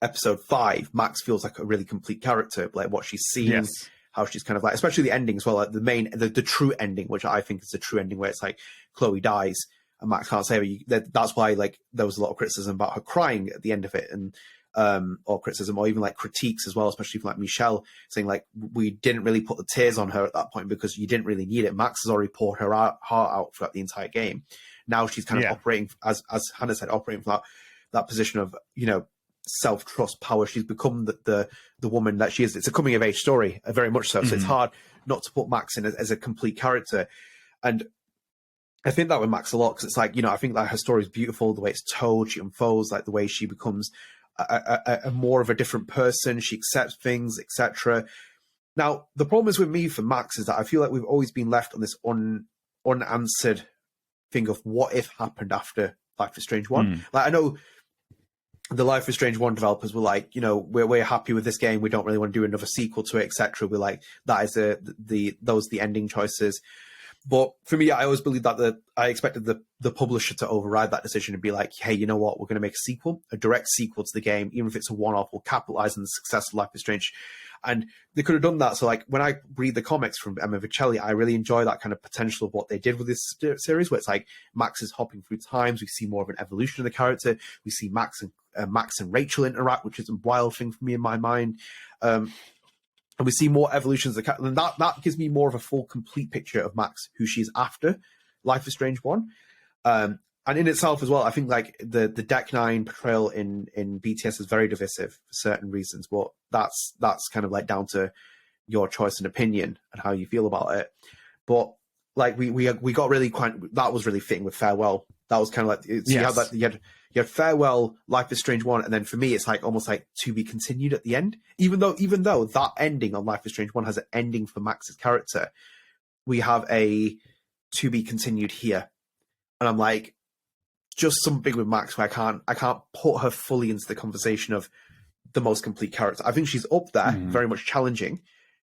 episode 5, Max feels like a really complete character, like what she's seen, how she's kind of like, especially the ending as well, like the true ending, which I think is the true ending, where it's like Chloe dies and Max can't save her. That's why like there was a lot of criticism about her crying at the end of it, and or criticism or even like critiques as well, especially from like Michelle saying like we didn't really put the tears on her at that point because you didn't really need it. Max has already poured her heart out throughout the entire game. Now she's kind of operating, as Hannah said, operating from that position of self-trust, power. She's become the woman that she is. It's a coming of age story, very much so. So it's hard not to put Max in as a complete character. And I think that with Max a lot, because it's like, I think that her story is beautiful, the way it's told, she unfolds, like the way she becomes a more of a different person, she accepts things, etc. Now, the problem is with me for Max is that I feel like we've always been left on this unanswered thing of what if happened after Life is Strange 1. Like, I know the Life is Strange 1 developers were like, we're happy with this game, we don't really want to do another sequel to it, etc. We're like, that is those are the ending choices. But for me, I always believed that I expected the publisher to override that decision and be like, hey, you know what? We're going to make a sequel, a direct sequel to the game, even if it's a one-off. We'll capitalize on the success of Life is Strange. And they could have done that. So, like, when I read the comics from Emma Vicelli, I really enjoy that kind of potential of what they did with this series, where it's like Max is hopping through times. We see more of an evolution of the character. We see Max and Rachel interact, which is a wild thing for me in my mind. And we see more evolutions of the character, and that gives me more of a full, complete picture of Max, who she's after Life is Strange 1. And in itself as well, I think like the Deck 9 portrayal in BTS is very divisive for certain reasons, but that's kind of like down to your choice and opinion and how you feel about it. But like we got really that was really fitting with Farewell. That was kind of like you had Farewell, Life is Strange 1, and then for me it's like almost like to be continued at the end. Even though that ending on Life is Strange 1 has an ending for Max's character, we have a to be continued here. And I'm like, just something with Max where I can't put her fully into the conversation of the most complete character. I think she's up there, very much challenging.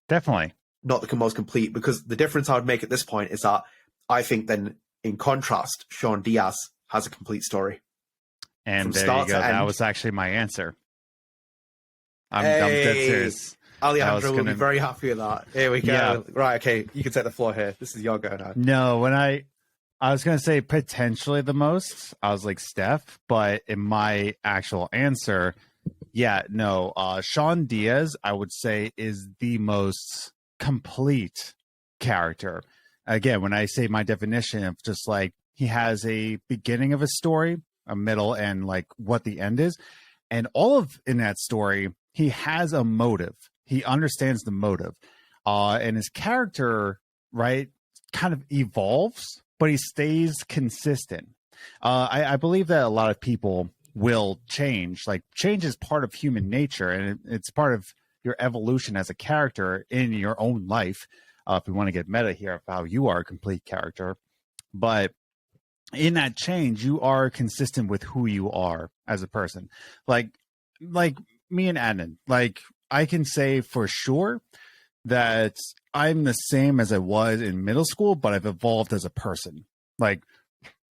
Definitely. Not the most complete, because the difference I would make at this point is that I think then, in contrast, Sean Diaz has a complete story. And there you go. That was actually my answer. I'm dead serious. Alejandro will be very happy with that. Here we go. Yeah. Right, okay, you can take the floor here. This is your go now. No, when I was going to say potentially the most, I was like Steph, but in my actual answer, Sean Diaz, I would say, is the most complete character. Again, when I say my definition of just like he has a beginning of a story, a middle, and like what the end is, And all of in that story, he has a motive. He understands the motive. And his character, right, kind of evolves, but he stays consistent. I believe that a lot of people will change. Like, change is part of human nature, and it's part of your evolution as a character in your own life. If we want to get meta here of how you are a complete character. But in that change, you are consistent with who you are as a person. Like me and Adnan, like, I can say for sure that I'm the same as I was in middle school, but I've evolved as a person. Like,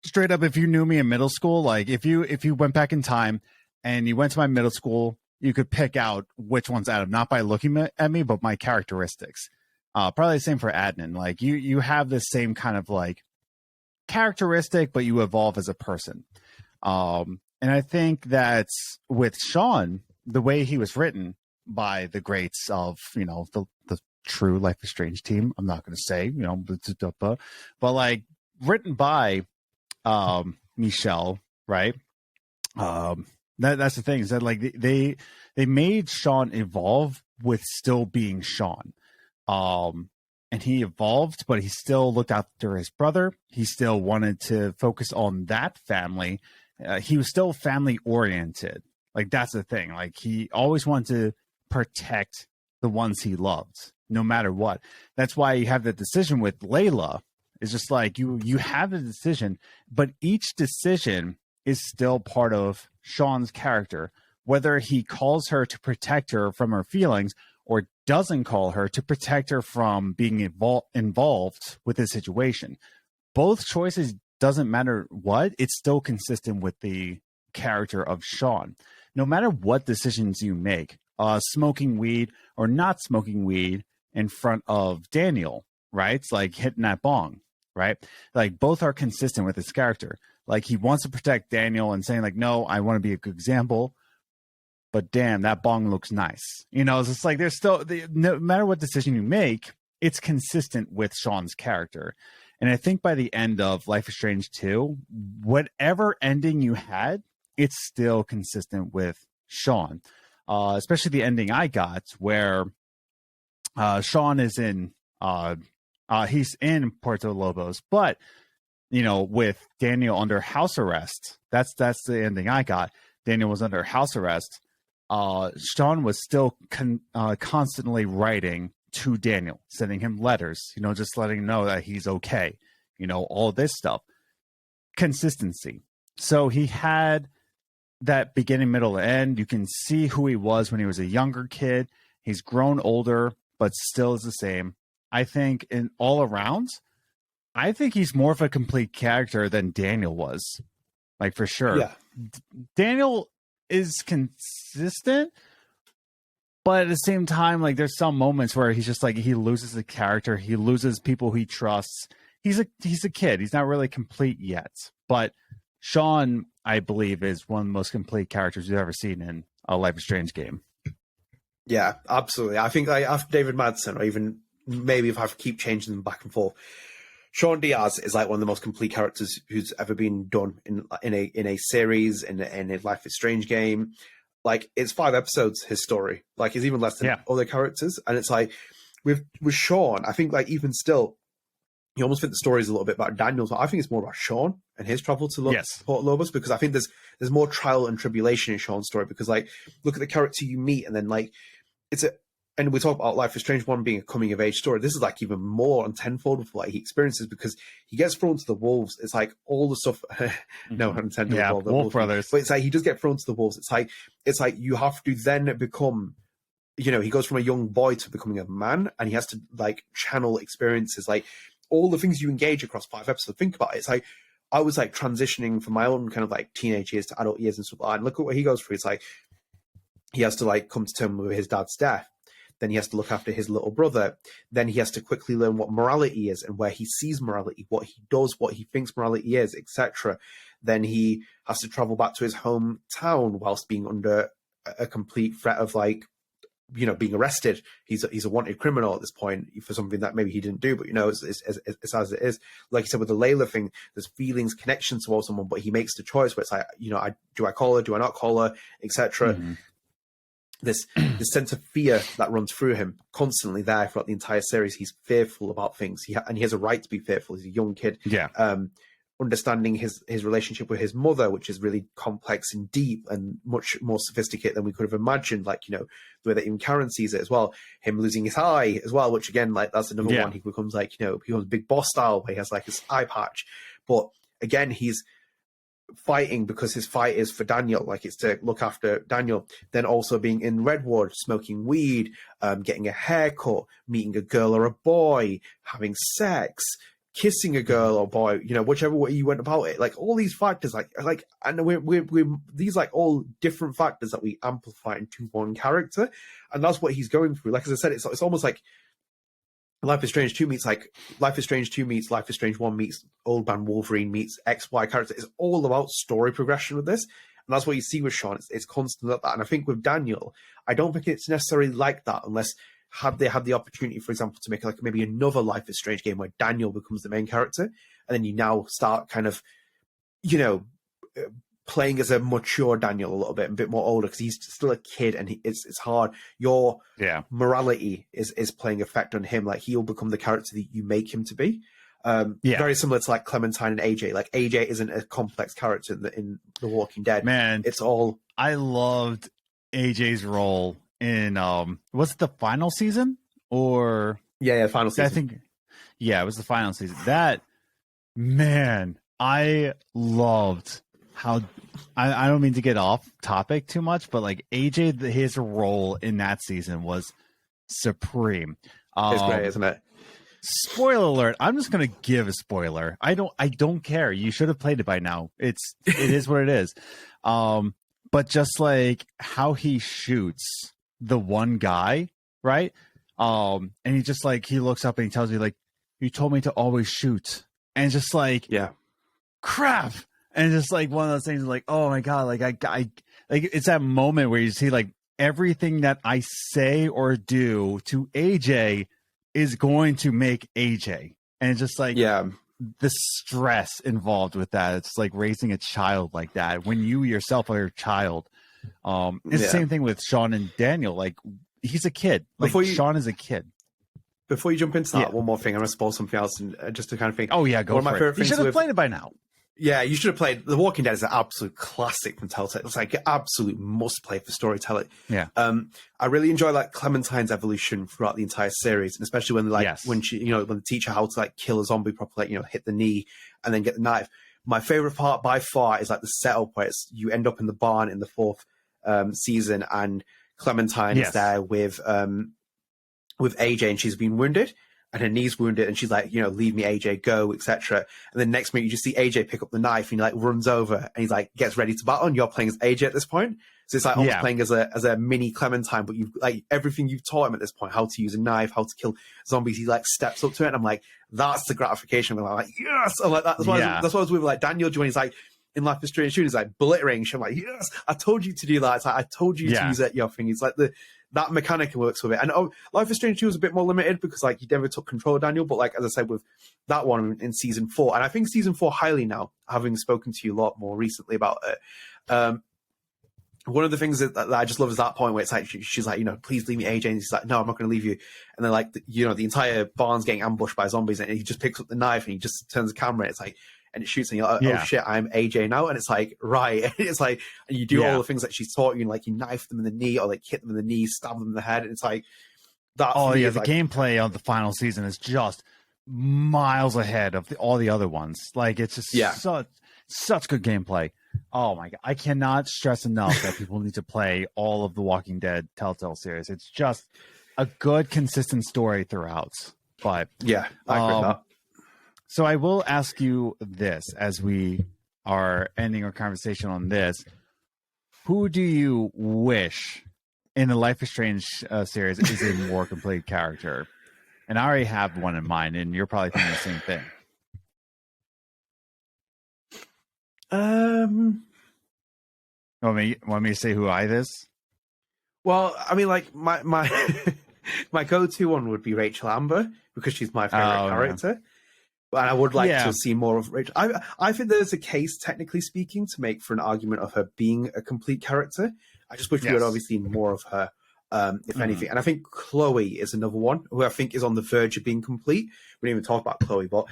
straight up, if you knew me in middle school, like if you went back in time and you went to my middle school, you could pick out which one's Adam, not by looking at me, but my characteristics. Probably the same for Adnan. Like, you have this same kind of like characteristic, but you evolve as a person. And I think that with Sean, the way he was written by the greats of, you know, the true Life is Strange team, I'm not going to say, you know, but like written by Michelle, right? That's the thing, is that like they made Sean evolve with still being Sean. And he evolved, but he still looked after his brother. He still wanted to focus on that family. He was still family oriented. Like, that's the thing. Like, he always wanted to protect the ones he loved, no matter what. That's why you have the decision with Layla. It's just like you have the decision, but each decision is still part of Sean's character, whether he calls her to protect her from her feelings or doesn't call her to protect her from being involved with the situation. Both choices, doesn't matter what, it's still consistent with the character of Sean. No matter what decisions you make, smoking weed or not smoking weed in front of Daniel, right? It's like hitting that bong, right? Like, both are consistent with his character. Like, he wants to protect Daniel and saying like, no, I want to be a good example, but damn, that bong looks nice. You know, it's just like, there's still, no matter what decision you make, it's consistent with Sean's character. And I think by the end of Life is Strange 2, whatever ending you had, it's still consistent with Sean. Especially the ending I got, where Sean is in, he's in Puerto Lobos, but, you know, with Daniel under house arrest, that's the ending I got. Daniel was under house arrest. Sean was still constantly writing to Daniel, sending him letters, you know, just letting him know that he's okay, you know, all this stuff. Consistency. So he had that beginning, middle, and end. You can see who he was when he was a younger kid. He's grown older, but still is the same. I think in all around, I think he's more of a complete character than Daniel was. Like, for sure. Yeah. Daniel is consistent, but at the same time, like, there's some moments where he's just like, he loses the character, he loses people he trusts. He's a kid. He's not really complete yet. But Sean, I believe, is one of the most complete characters you've ever seen in a Life is Strange game. Yeah, absolutely. I think, like, after David Madsen, or even maybe if I keep changing them back and forth, Sean Diaz is like one of the most complete characters who's ever been done in a series, in a Life is Strange game. Like, it's 5 episodes, his story. Like, it's even less than other characters. And it's like, with Sean, I think, like, even still, you almost think the story is a little bit about Daniel, but I think it's more about Sean and his travel to Port Lobos, because I think there's more trial and tribulation in Sean's story, because, like, look at the character you meet, and then, like, and we talk about Life is Strange 1 being a coming of age story. This is like even more on tenfold of what he experiences, because he gets thrown to the wolves. It's like all the stuff, no unintended. Yeah, Wolf Brothers. But it's like he does get thrown to the wolves. It's like you have to then become, you know, he goes from a young boy to becoming a man, and he has to, like, channel experiences, like all the things you engage across 5 episodes. Think about it. It's like, I was like transitioning from my own kind of like teenage years to adult years and stuff like that. And look at what he goes through. It's like, he has to, like, come to terms with his dad's death. Then he has to look after his little brother. Then he has to quickly learn what morality is and where he sees morality, what he does, what he thinks morality is, etc. Then he has to travel back to his hometown whilst being under a complete threat of, like, being arrested. He's a wanted criminal at this point for something that maybe he didn't do, but it's as it is. Like you said with the Layla thing, there's feelings, connections towards someone, but he makes the choice where it's like, do I call her, do I not call her, etc. This sense of fear that runs through him constantly there throughout the entire series. He's fearful about things, and he has a right to be fearful. He's a young kid. Understanding his relationship with his mother, which is really complex and deep and much more sophisticated than we could have imagined. Like, the way that even Karen sees it as well. Him losing his eye as well, which again, like that's another one. He becomes like, he becomes big boss style where he has like his eye patch. But again, he's fighting because his fight is for Daniel, like it's to look after Daniel. Then also being in Redwood, smoking weed, getting a haircut, meeting a girl or a boy, having sex, kissing a girl or boy, whichever way you went about it, like all these factors, and we're these like all different factors that we amplify into one character, and that's what he's going through. Like as I said, it's almost like Life is Strange 2 meets like Life is Strange 2 meets Life is Strange 1 meets Old Man Wolverine meets XY character. It's all about story progression with this, and that's what you see with Sean. It's constant like that, and I think with Daniel, I don't think it's necessarily like that unless had they had the opportunity, for example, to make like maybe another Life is Strange game where Daniel becomes the main character, and then you now start kind of, playing as a mature Daniel a little bit, a bit more older, because he's still a kid, and it's hard. Your morality is playing effect on him. Like he'll become the character that you make him to be. Very similar to like Clementine and AJ. Like AJ isn't a complex character in The Walking Dead. Man, it's all. I loved AJ's role in was it the final season or final season? I think it was the final season. That, man, I loved how I don't mean to get off topic too much, but like AJ, his role in that season was supreme. It's great, isn't it? Spoiler alert! I'm just gonna give a spoiler. I don't care. You should have played it by now. It is what it is. But just like how he shoots the one guy, right? And he just like he looks up and he tells you like, "You told me to always shoot," and just like, crap. And just like one of those things, like, oh my god, like I like it's that moment where you see like everything that I say or do to AJ is going to make AJ, and just like the stress involved with that. It's like raising a child like that when you yourself are a child. It's the same thing with Sean and Daniel. Like he's a kid. Like Sean is a kid. Before you jump into that, one more thing. I'm gonna spoil something else, and just to kind of think. Oh yeah, go one for of my favorite it. You should have played it by now. Yeah, you should have played. The Walking Dead is an absolute classic from Telltale. It's like an absolute must play for storytelling. Yeah. I really enjoy like Clementine's evolution throughout the entire series, and especially when when she, when they teach her how to like kill a zombie properly, like, hit the knee and then get the knife. My favorite part by far is like the setup where you end up in the barn in the fourth season, and Clementine is there with AJ, and she's been wounded. And her knee's wounded, and she's like, leave me, AJ, go, etc. And then next minute, you just see AJ pick up the knife, and he like runs over, and he's like, gets ready to battle, and you're playing as AJ at this point. So it's like almost playing as a mini Clementine, but you've like everything you've taught him at this point, how to use a knife, how to kill zombies. He like steps up to it, and I'm like, that's the gratification. I'm like, yes, I'm like that's why I was with like Daniel when he's like in Life is Strange 2, he's like obliterating. I'm like, yes, I told you to do that. It's like I told you to use it. Your thing. It's like that mechanic works with it. And Life is Strange 2 was a bit more limited because like he never took control of Daniel. But like as I said with that one in season 4, and I think season 4 highly now, having spoken to you a lot more recently about it. One of the things that I just love is that point where it's like she's like, please leave me, AJ, and he's like, no, I'm not going to leave you. And then like the entire barn's getting ambushed by zombies, and he just picks up the knife and he just turns the camera. And it's like. And it shoots, and you're like, oh shit, I'm AJ now. And it's like, right. And it's like, and you do all the things that she's taught you, and like you knife them in the knee or like hit them in the knee, stab them in the head. And it's like, that. Oh, yeah. The gameplay of the final season is just miles ahead of all the other ones. Like, it's just such good gameplay. Oh my God. I cannot stress enough that people need to play all of the Walking Dead Telltale series. It's just a good, consistent story throughout. But yeah, I agree with that. So I will ask you this as we are ending our conversation on this. Who do you wish in the Life is Strange series is a more complete character? And I already have one in mind, and you're probably thinking the same thing. Want me to say who I is? Well, I mean, like my my go-to one would be Rachel Amber because she's my favorite character. And I would like to see more of Rachel. I think there's a case, technically speaking, to make for an argument of her being a complete character. I just wish we had obviously more of her, if anything. And I think Chloe is another one who I think is on the verge of being complete. We didn't even talk about Chloe, but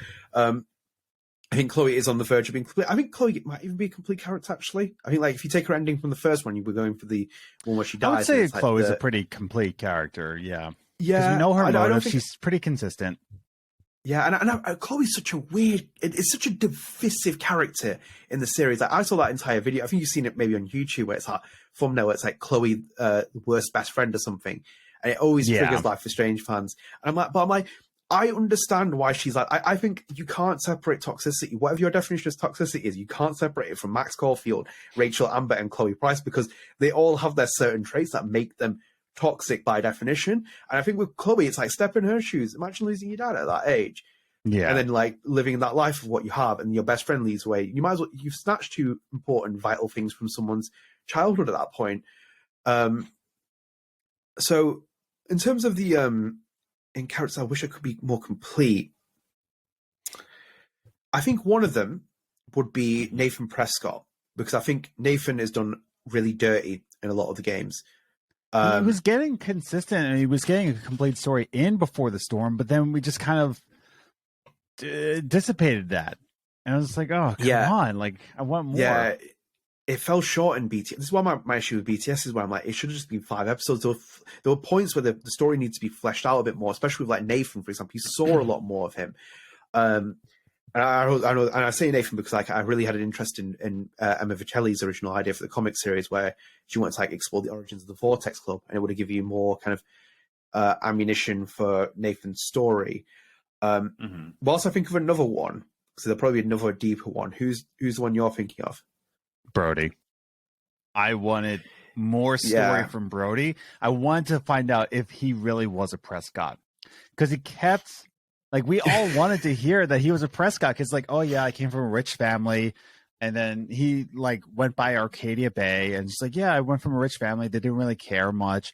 I think Chloe is on the verge of being complete. I think Chloe might even be a complete character, actually. I think, like, if you take her ending from the first one, you were going for the one where she dies. I would say Chloe's a pretty complete character, yeah. Yeah. Because we know her motive. She's pretty consistent. Yeah, and Chloe's such a weird, it's such a divisive character in the series. Like, I saw that entire video. I think you've seen it maybe on YouTube where it's that thumbnail where it's like Chloe, the worst best friend or something. And it always triggers Life is Strange fans. And I'm like, I understand why she's like, I think you can't separate toxicity. Whatever your definition of toxicity is, you can't separate it from Max Caulfield, Rachel Amber, and Chloe Price because they all have their certain traits that make them toxic by definition. And I think with Chloe, it's like step in her shoes. Imagine losing your dad at that age. Yeah. And then like living that life of what you have and your best friend leaves away. You might as well, you've snatched two important, vital things from someone's childhood at that point. So in terms of the in characters I wish I could be more complete, I think one of them would be Nathan Prescott, because I think Nathan is done really dirty in a lot of the games. He was getting consistent and he was getting a complete story in Before the Storm, but then we just kind of dissipated that. And I was like, oh, come on. Like, I want more. Yeah, it fell short in BTS. This is why my issue with BTS is where I'm like, it should have just been 5 episodes. There were points where the story needs to be fleshed out a bit more, especially with like Nathan, for example. You saw a lot more of him. And I know, and I say Nathan because like I really had an interest in Emma Vicelli's original idea for the comic series, where she wanted to like explore the origins of the Vortex Club, and it would have given you more kind of ammunition for Nathan's story. Whilst I think of another one, so there'll probably be another deeper one. Who's the one you're thinking of? Brody. I wanted more story from Brody. I wanted to find out if he really was a Prescott, because he kept. Like, we all wanted to hear that he was a Prescott, because, like, oh, yeah, I came from a rich family. And then he, like, went by Arcadia Bay and just like, yeah, I went from a rich family. They didn't really care much.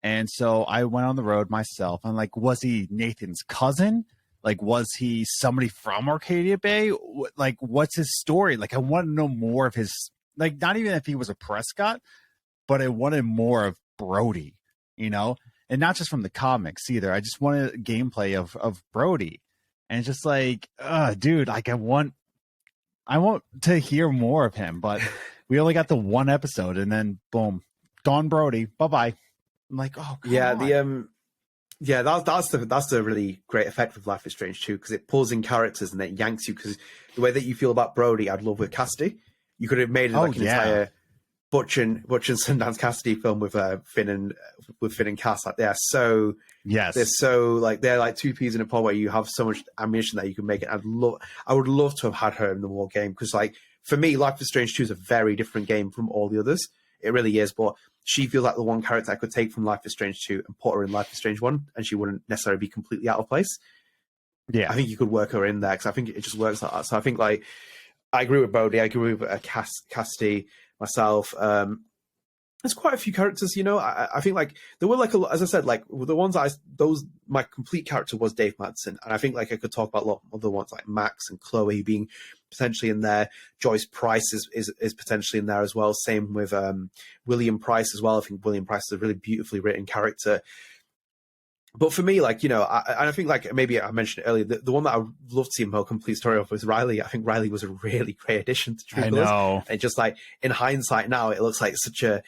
And so I went on the road myself. And, like, was he Nathan's cousin? Like, was he somebody from Arcadia Bay? Like, what's his story? Like, I want to know more of his, like, not even if he was a Prescott, but I wanted more of Brody, you know? And not just from the comics either. I just wanted gameplay of Brody. And it's just like, dude, like I want to hear more of him, but we only got the 1 episode and then boom, gone Brody. Bye-bye. I'm like, oh, come on. That's the really great effect with Life is Strange 2, because it pulls in characters and then yanks you, because the way that you feel about Brody, I'd love with Cassidy. You could have made it like an entire Butch and Sundance Cassidy film with Finn and Cass. Like they're so they're like two peas in a pod where you have so much ammunition that you can make it. I would love to have had her in the war game, because like for me, Life is Strange 2 is a very different game from all the others. It really is, but she feels like the one character I could take from Life is Strange 2 and put her in Life is Strange 1, and she wouldn't necessarily be completely out of place. Yeah, I think you could work her in there, because I think it just works like that. So I think like I agree with Brody, I agree with Cassidy, myself. There's quite a few characters, you know. I think like there were like as I said, like the ones my complete character was Dave Madsen, and I think like I could talk about a lot of other ones like Max and Chloe being potentially in there. Joyce Price is potentially in there as well. Same with William Price as well. I think William Price is a really beautifully written character. But for me, like, you know, I think like maybe I mentioned earlier, the one that I would love to see a more complete story of was Riley. I think Riley was a really great addition to True Colors. I know. And just like in hindsight now, it looks like such a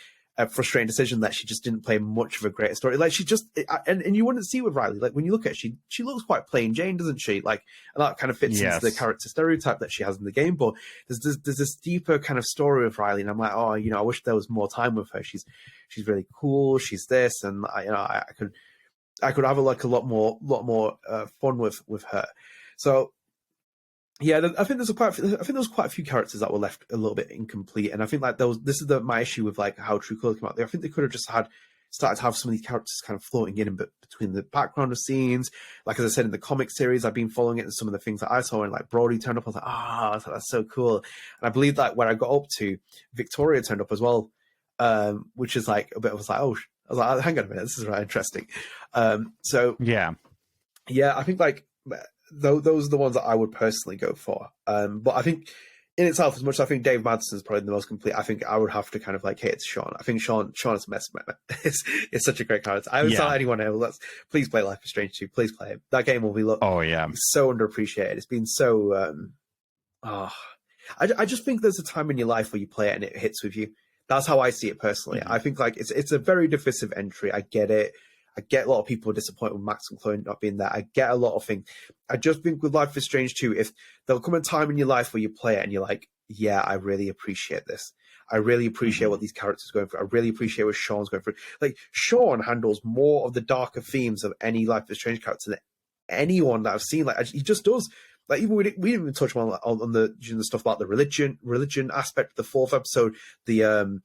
frustrating decision that she just didn't play much of a great story. Like she just, and you wouldn't see with Riley, like when you look at it, she looks quite plain Jane, doesn't she? Like, and that kind of fits into the character stereotype that she has in the game. But there's this deeper kind of story with Riley, and I'm like, oh, you know, I wish there was more time with her. She's really cool. She's this, and I could have a lot more fun with her. So yeah, I think there was quite a few characters that were left a little bit incomplete, and I think like this is my issue with like how True Colors came out. I think they could have just started to have some of these characters kind of floating in between the background of scenes. Like as I said in the comic series, I've been following it, and some of the things that I saw, and like Brody turned up, I was like, that's so cool. And I believe that when I got up to Victoria turned up as well, which is like a bit of like, oh, I was like, hang on a minute, this is really interesting. So Yeah. I think like those are the ones that I would personally go for. But I think in itself, as much as I think Dave Madsen is probably the most complete, I think I would have to kind of like hit it to Sean. I think Sean is a mess, man. It's such a great character. I haven't told anyone else, please play Life is Strange 2. Please play it. That game will be so underappreciated. It's been so I just think there's a time in your life where you play it and it hits with you. That's how I see it personally. I think like it's a very divisive entry. I get it. I get a lot of people disappointed with Max and Chloe not being there. I get a lot of things. I just think with Life is Strange 2, if there'll come a time in your life where you play it and you're like, yeah, I really appreciate this. I really appreciate what these characters are going through. I really appreciate what Sean's going through. Like, Sean handles more of the darker themes of any Life is Strange character than anyone that I've seen. Like, he just does. Like, even we didn't even touch on the stuff about the religion aspect of the fourth episode, the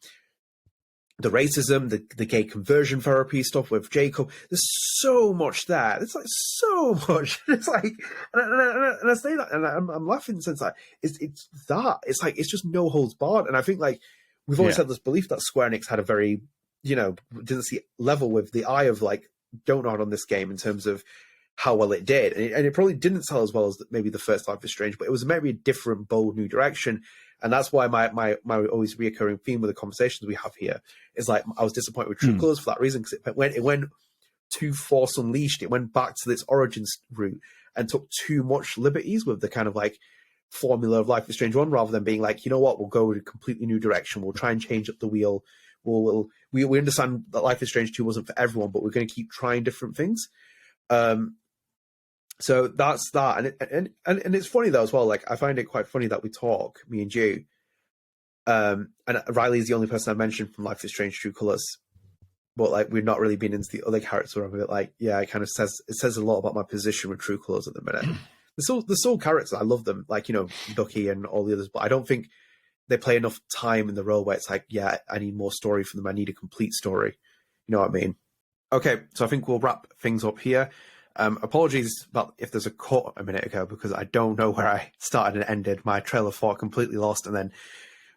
racism, the gay conversion therapy stuff with Jacob. There's so much there. It's like so much. It's like, and I say that, and I'm laughing since that. It's that. It's like, it's just no holds barred. And I think like we've always had this belief that Square Enix had a very, didn't see level with the eye of like donut on this game in terms of how well it did. And it probably didn't sell as well as maybe the first Life is Strange, but it was maybe a different, bold new direction. And that's why my always reoccurring theme with the conversations we have here is like, I was disappointed with True Colors for that reason, because it went too Force Unleashed. It went back to this origins route and took too much liberties with the kind of like formula of Life is Strange 1, rather than being like, you know what, we'll go in a completely new direction. We'll try and change up the wheel. We understand that Life is Strange 2 wasn't for everyone, but we're going to keep trying different things. So that's that, and it's funny though as well. Like, I find it quite funny that we talk, me and you, and Riley's the only person I mentioned from Life is Strange True Colors, but like we've not really been into the other characters. I'm a bit like, yeah, it kind of says a lot about my position with True Colors at the minute. The soul characters, I love them, like Ducky and all the others, but I don't think they play enough time in the role where it's like, yeah, I need more story from them. I need a complete story. You know what I mean? Okay, so I think we'll wrap things up here. Apologies about if there's a cut a minute ago, because I don't know where I started and ended. My trailer thought completely lost, and then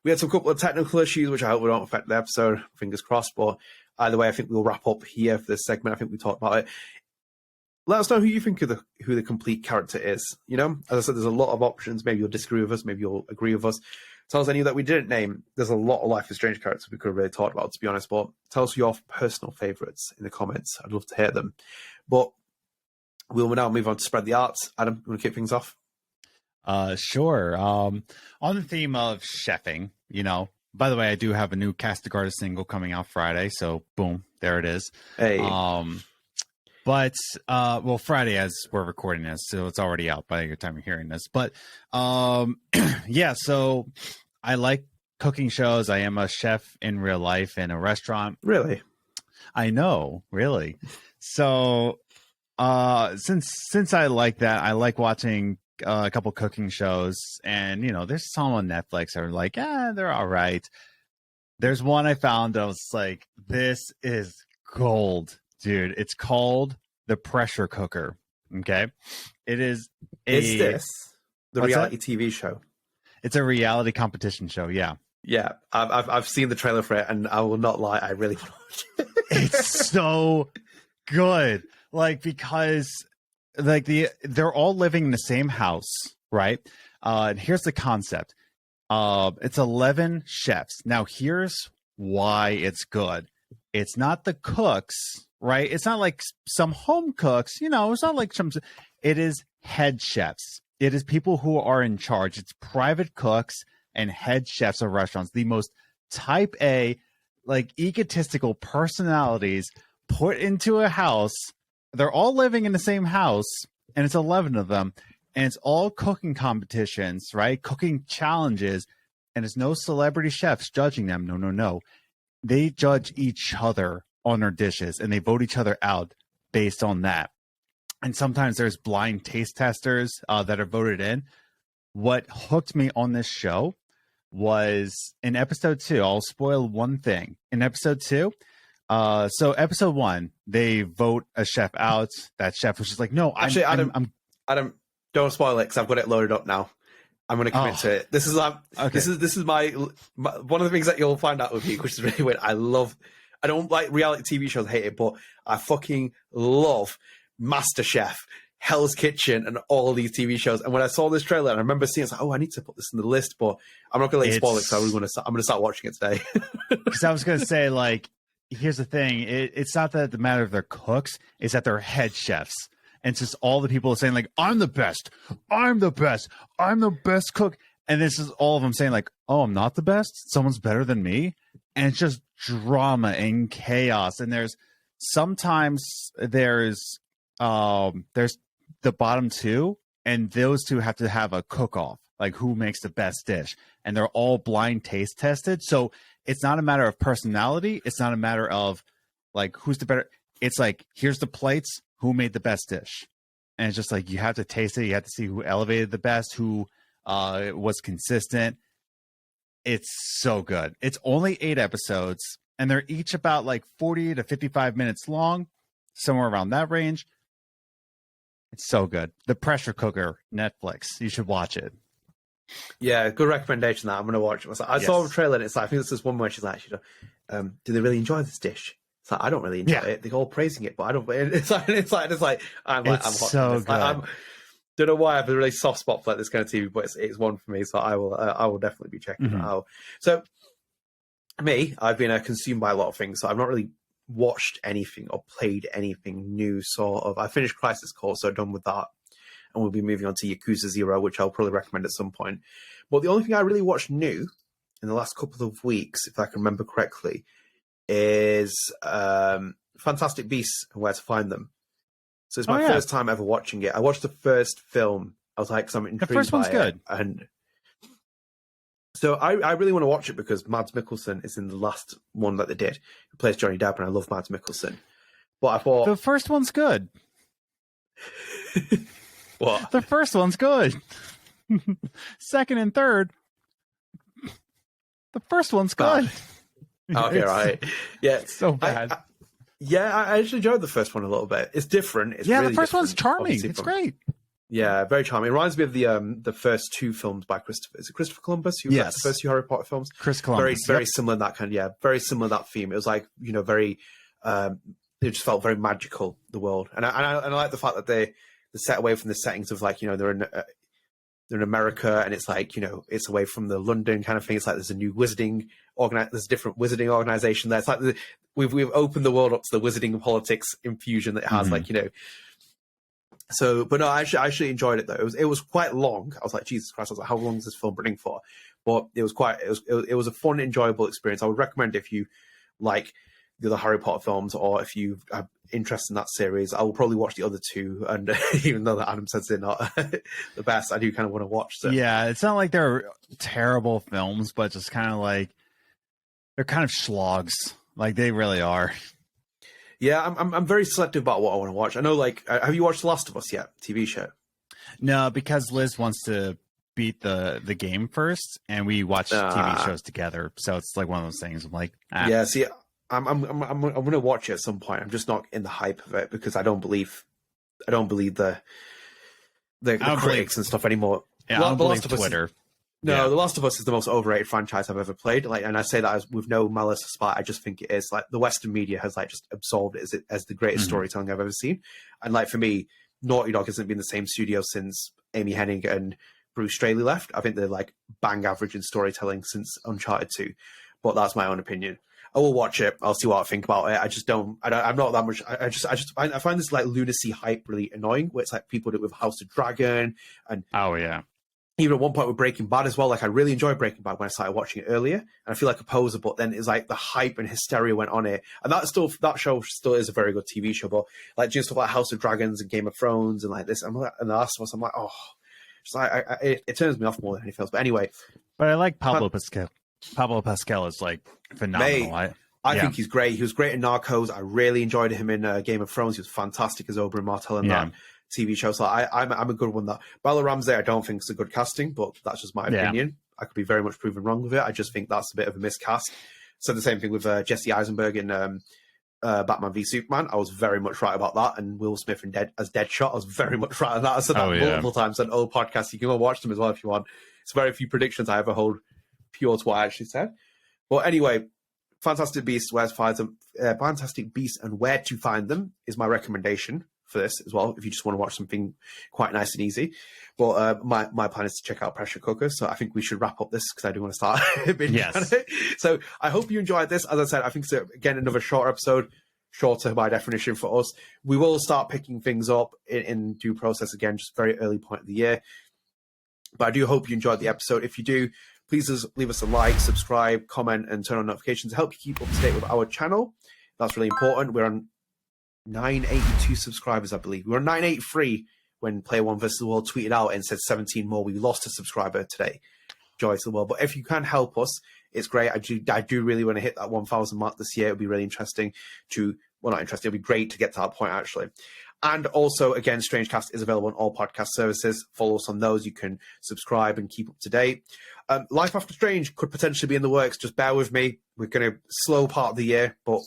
we had some couple of technical issues, which I hope don't affect the episode. Fingers crossed. But either way, I think we'll wrap up here for this segment. I think we talked about it. Let us know who you think of who the complete character is. As I said, there's a lot of options. Maybe you'll disagree with us. Maybe you'll agree with us. Tell us any that we didn't name. There's a lot of Life is Strange characters we could have really talked about, to be honest. But tell us your personal favourites in the comments. I'd love to hear them. But we'll now move on to Spread the Arts. Adam, you want to kick things off? Sure. On the theme of chefing, by the way, I do have a new Cast of Artist single coming out Friday. So boom, there it is. Hey. But Friday as we're recording this, so it's already out by the time you're hearing this. But yeah, so I like cooking shows. I am a chef in real life in a restaurant. Really? I know, really. So since I like that, I like watching a couple cooking shows, and there's some on Netflix that are like, they're all right. There's one I found that I was like, this is gold, dude. It's called The Pressure Cooker. Okay, it is this the reality TV show? It's a reality competition show. Yeah, I've seen the trailer for it, and I will not lie, I really want to watch it. It's so good. Like, because like they're all living in the same house, right? And here's the concept. It's 11 chefs. Now, here's why it's good. It's not the cooks, right? It's not like some home cooks, it's not like some, it is head chefs. It is people who are in charge. It's private cooks and head chefs of restaurants. The most type A, like egotistical personalities put into a house. They're all living in the same house, and it's 11 of them, and it's all cooking competitions, right? Cooking challenges, and it's no celebrity chefs judging them. No. They judge each other on their dishes, and they vote each other out based on that. And sometimes there's blind taste testers that are voted in. What hooked me on this show was in episode 2. I'll spoil one thing. In episode 2, so episode 1, they vote a chef out. That chef was just like, no, actually, Adam, don't spoil it because I've got it loaded up now. I'm going to commit to it. This is okay. This is my one of the things that you'll find out with me, which is really weird. I love I don't like reality TV shows, I hate it, but I fucking love MasterChef, Hell's Kitchen, and all of these TV shows. And when I saw this trailer, and I remember seeing it, I was like, oh, I need to put this in the list, but I'm not going to let you spoil it because I'm going to start watching it today. Because I was going to say, like, here's the thing. It's not that the matter of their cooks, it's that they're head chefs. And it's just all the people saying, like, I'm the best. I'm the best. I'm the best cook. And this is all of them saying, like, oh, I'm not the best. Someone's better than me. And it's just drama and chaos. And sometimes there's the bottom two, and those two have to have a cook-off, like who makes the best dish. And they're all blind taste tested. So it's not a matter of personality. It's not a matter of, like, who's the better. It's like, here's the plates. Who made the best dish? And it's just like, you have to taste it. You have to see who elevated the best, who was consistent. It's so good. It's only 8 episodes, and they're each about like 40 to 55 minutes long, somewhere around that range. It's so good. The Pressure Cooker, Netflix. You should watch it. Yeah, good recommendation. That I'm going to watch it. I saw a trailer, and it's like, I think this is one where she's like, do they really enjoy this dish? It's like, I don't really enjoy it. They're all praising it, but I don't. It's like I'm so good. Don't know why I have a really soft spot for like this kind of TV, but it's one for me. So I will definitely be checking it out. So me, I've been consumed by a lot of things. So I've not really watched anything or played anything new. Sort of. I finished Crisis Core, so done with that, and we'll be moving on to Yakuza 0, which I'll probably recommend at some point. But the only thing I really watched new in the last couple of weeks, if I can remember correctly, is Fantastic Beasts and Where to Find Them. So it's my first time ever watching it. I watched the first film. I was like, I'm intrigued. The first one's good. And so I really want to watch it because Mads Mikkelsen is in the last one that they did. He plays Johnny Depp, and I love Mads Mikkelsen. But I thought the first one's good. What? The first one's good. Second and third, the first one's good. Okay, right. Yeah, it's so bad. I actually enjoyed the first one a little bit. It's different. It's really the first one's charming. It's great. Yeah, very charming. It reminds me of the first 2 films by Christopher. Is it Christopher Columbus? Who the first 2 Harry Potter films? Chris Columbus. Very similar in that kind. Very similar in that theme. It was like, very. It just felt very magical, the world, and I like the fact that they set away from the settings of, like, they're in America, and it's like, it's away from the London kind of thing. It's like there's a new wizarding there's a different wizarding organization there. It's like we've opened the world up to the wizarding politics infusion that it has, So, but no, I actually enjoyed it though. It was quite long. I was like, Jesus Christ! I was like, how long is this film running for? But it was a fun, enjoyable experience. I would recommend if you like the other Harry Potter films, or if you have interest in that series, I will probably watch the other 2. And even though that Adam says they're not the best, I do kind of want to watch them. Yeah, it's not like they're terrible films, but just kind of like they're kind of schlogs. Like, they really are. Yeah, I'm very selective about what I want to watch. I know, like, have you watched The Last of Us yet? TV show? No, because Liz wants to beat the game first, and we watch TV shows together. So it's like one of those things. I'm like, yeah. See, I'm going to watch it at some point. I'm just not in the hype of it because I don't believe the critics and stuff anymore. Yeah, I don't believe Twitter. The Last of Us is the most overrated franchise I've ever played. Like, and I say that with no malice of spite. I just think it is. Like, the Western media has just absorbed it as the greatest storytelling I've ever seen. And like, for me, Naughty Dog hasn't been the same studio since Amy Hennig and Bruce Straley left. I think they're like bang average in storytelling since Uncharted 2. But that's my own opinion. I will watch it. I'll see what I think about it. I'm not that much. I find this like lunacy hype really annoying, where it's like people do it with House of Dragon and even at one point with Breaking Bad as well. Like, I really enjoyed Breaking Bad when I started watching it earlier, and I feel like a poser. But then it's like the hype and hysteria went on it, and that show still is a very good TV show. But like, just stuff like House of Dragons and Game of Thrones and like this, and The Last of Us, I'm like, oh, just like it turns me off more than anything else. But anyway, but I like Pablo Pascal. Pablo Pascal is like phenomenal. I think he's great. He was great in Narcos. I really enjoyed him in Game of Thrones. He was fantastic as Oberyn Martell in that TV show. So I'm a good one. That Bella Ramsey, I don't think is a good casting, but that's just my opinion. I could be very much proven wrong with it. I just think that's a bit of a miscast. So the same thing with Jesse Eisenberg in Batman v Superman. I was very much right about that. And Will Smith as Deadshot, I was very much right on that. I said that multiple times on old podcasts. You can go watch them as well if you want. It's very few predictions I ever hold pure to what I actually said. But anyway, Fantastic Beasts, Where to Find Them, Fantastic Beasts and Where to Find Them is my recommendation for this as well, if you just want to watch something quite nice and easy. But my plan is to check out Pressure Cooker, so I think we should wrap up this because I do want to start binging on it. So I hope you enjoyed this. As I said, I think it's, again, another shorter episode, shorter by definition for us. We will start picking things up in due process again, just very early point of the year. But I do hope you enjoyed the episode. If you do, please just leave us a like, subscribe, comment, and turn on notifications to help you keep up to date with our channel. That's really important. We're on 982 subscribers, I believe. We were on 983 when Player One vs. the World tweeted out and said 17 more. We lost a subscriber today. Joy to the world. But if you can help us, it's great. I do really want to hit that 1,000 mark this year. It'll be really interesting to, well, not interesting. It'll be great to get to that point, actually. And also, again, StrangeCast is available on all podcast services. Follow us on those. You can subscribe and keep up to date. Life After Strange could potentially be in the works. Just bear with me. We're going to slow part of the year, but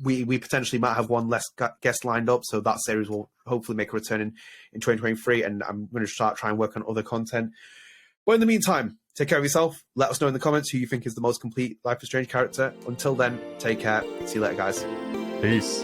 we potentially might have one less guest lined up. So that series will hopefully make a return in 2023. And I'm going to start trying to work on other content. But in the meantime, take care of yourself. Let us know in the comments who you think is the most complete Life is Strange character. Until then, take care. See you later, guys. Peace.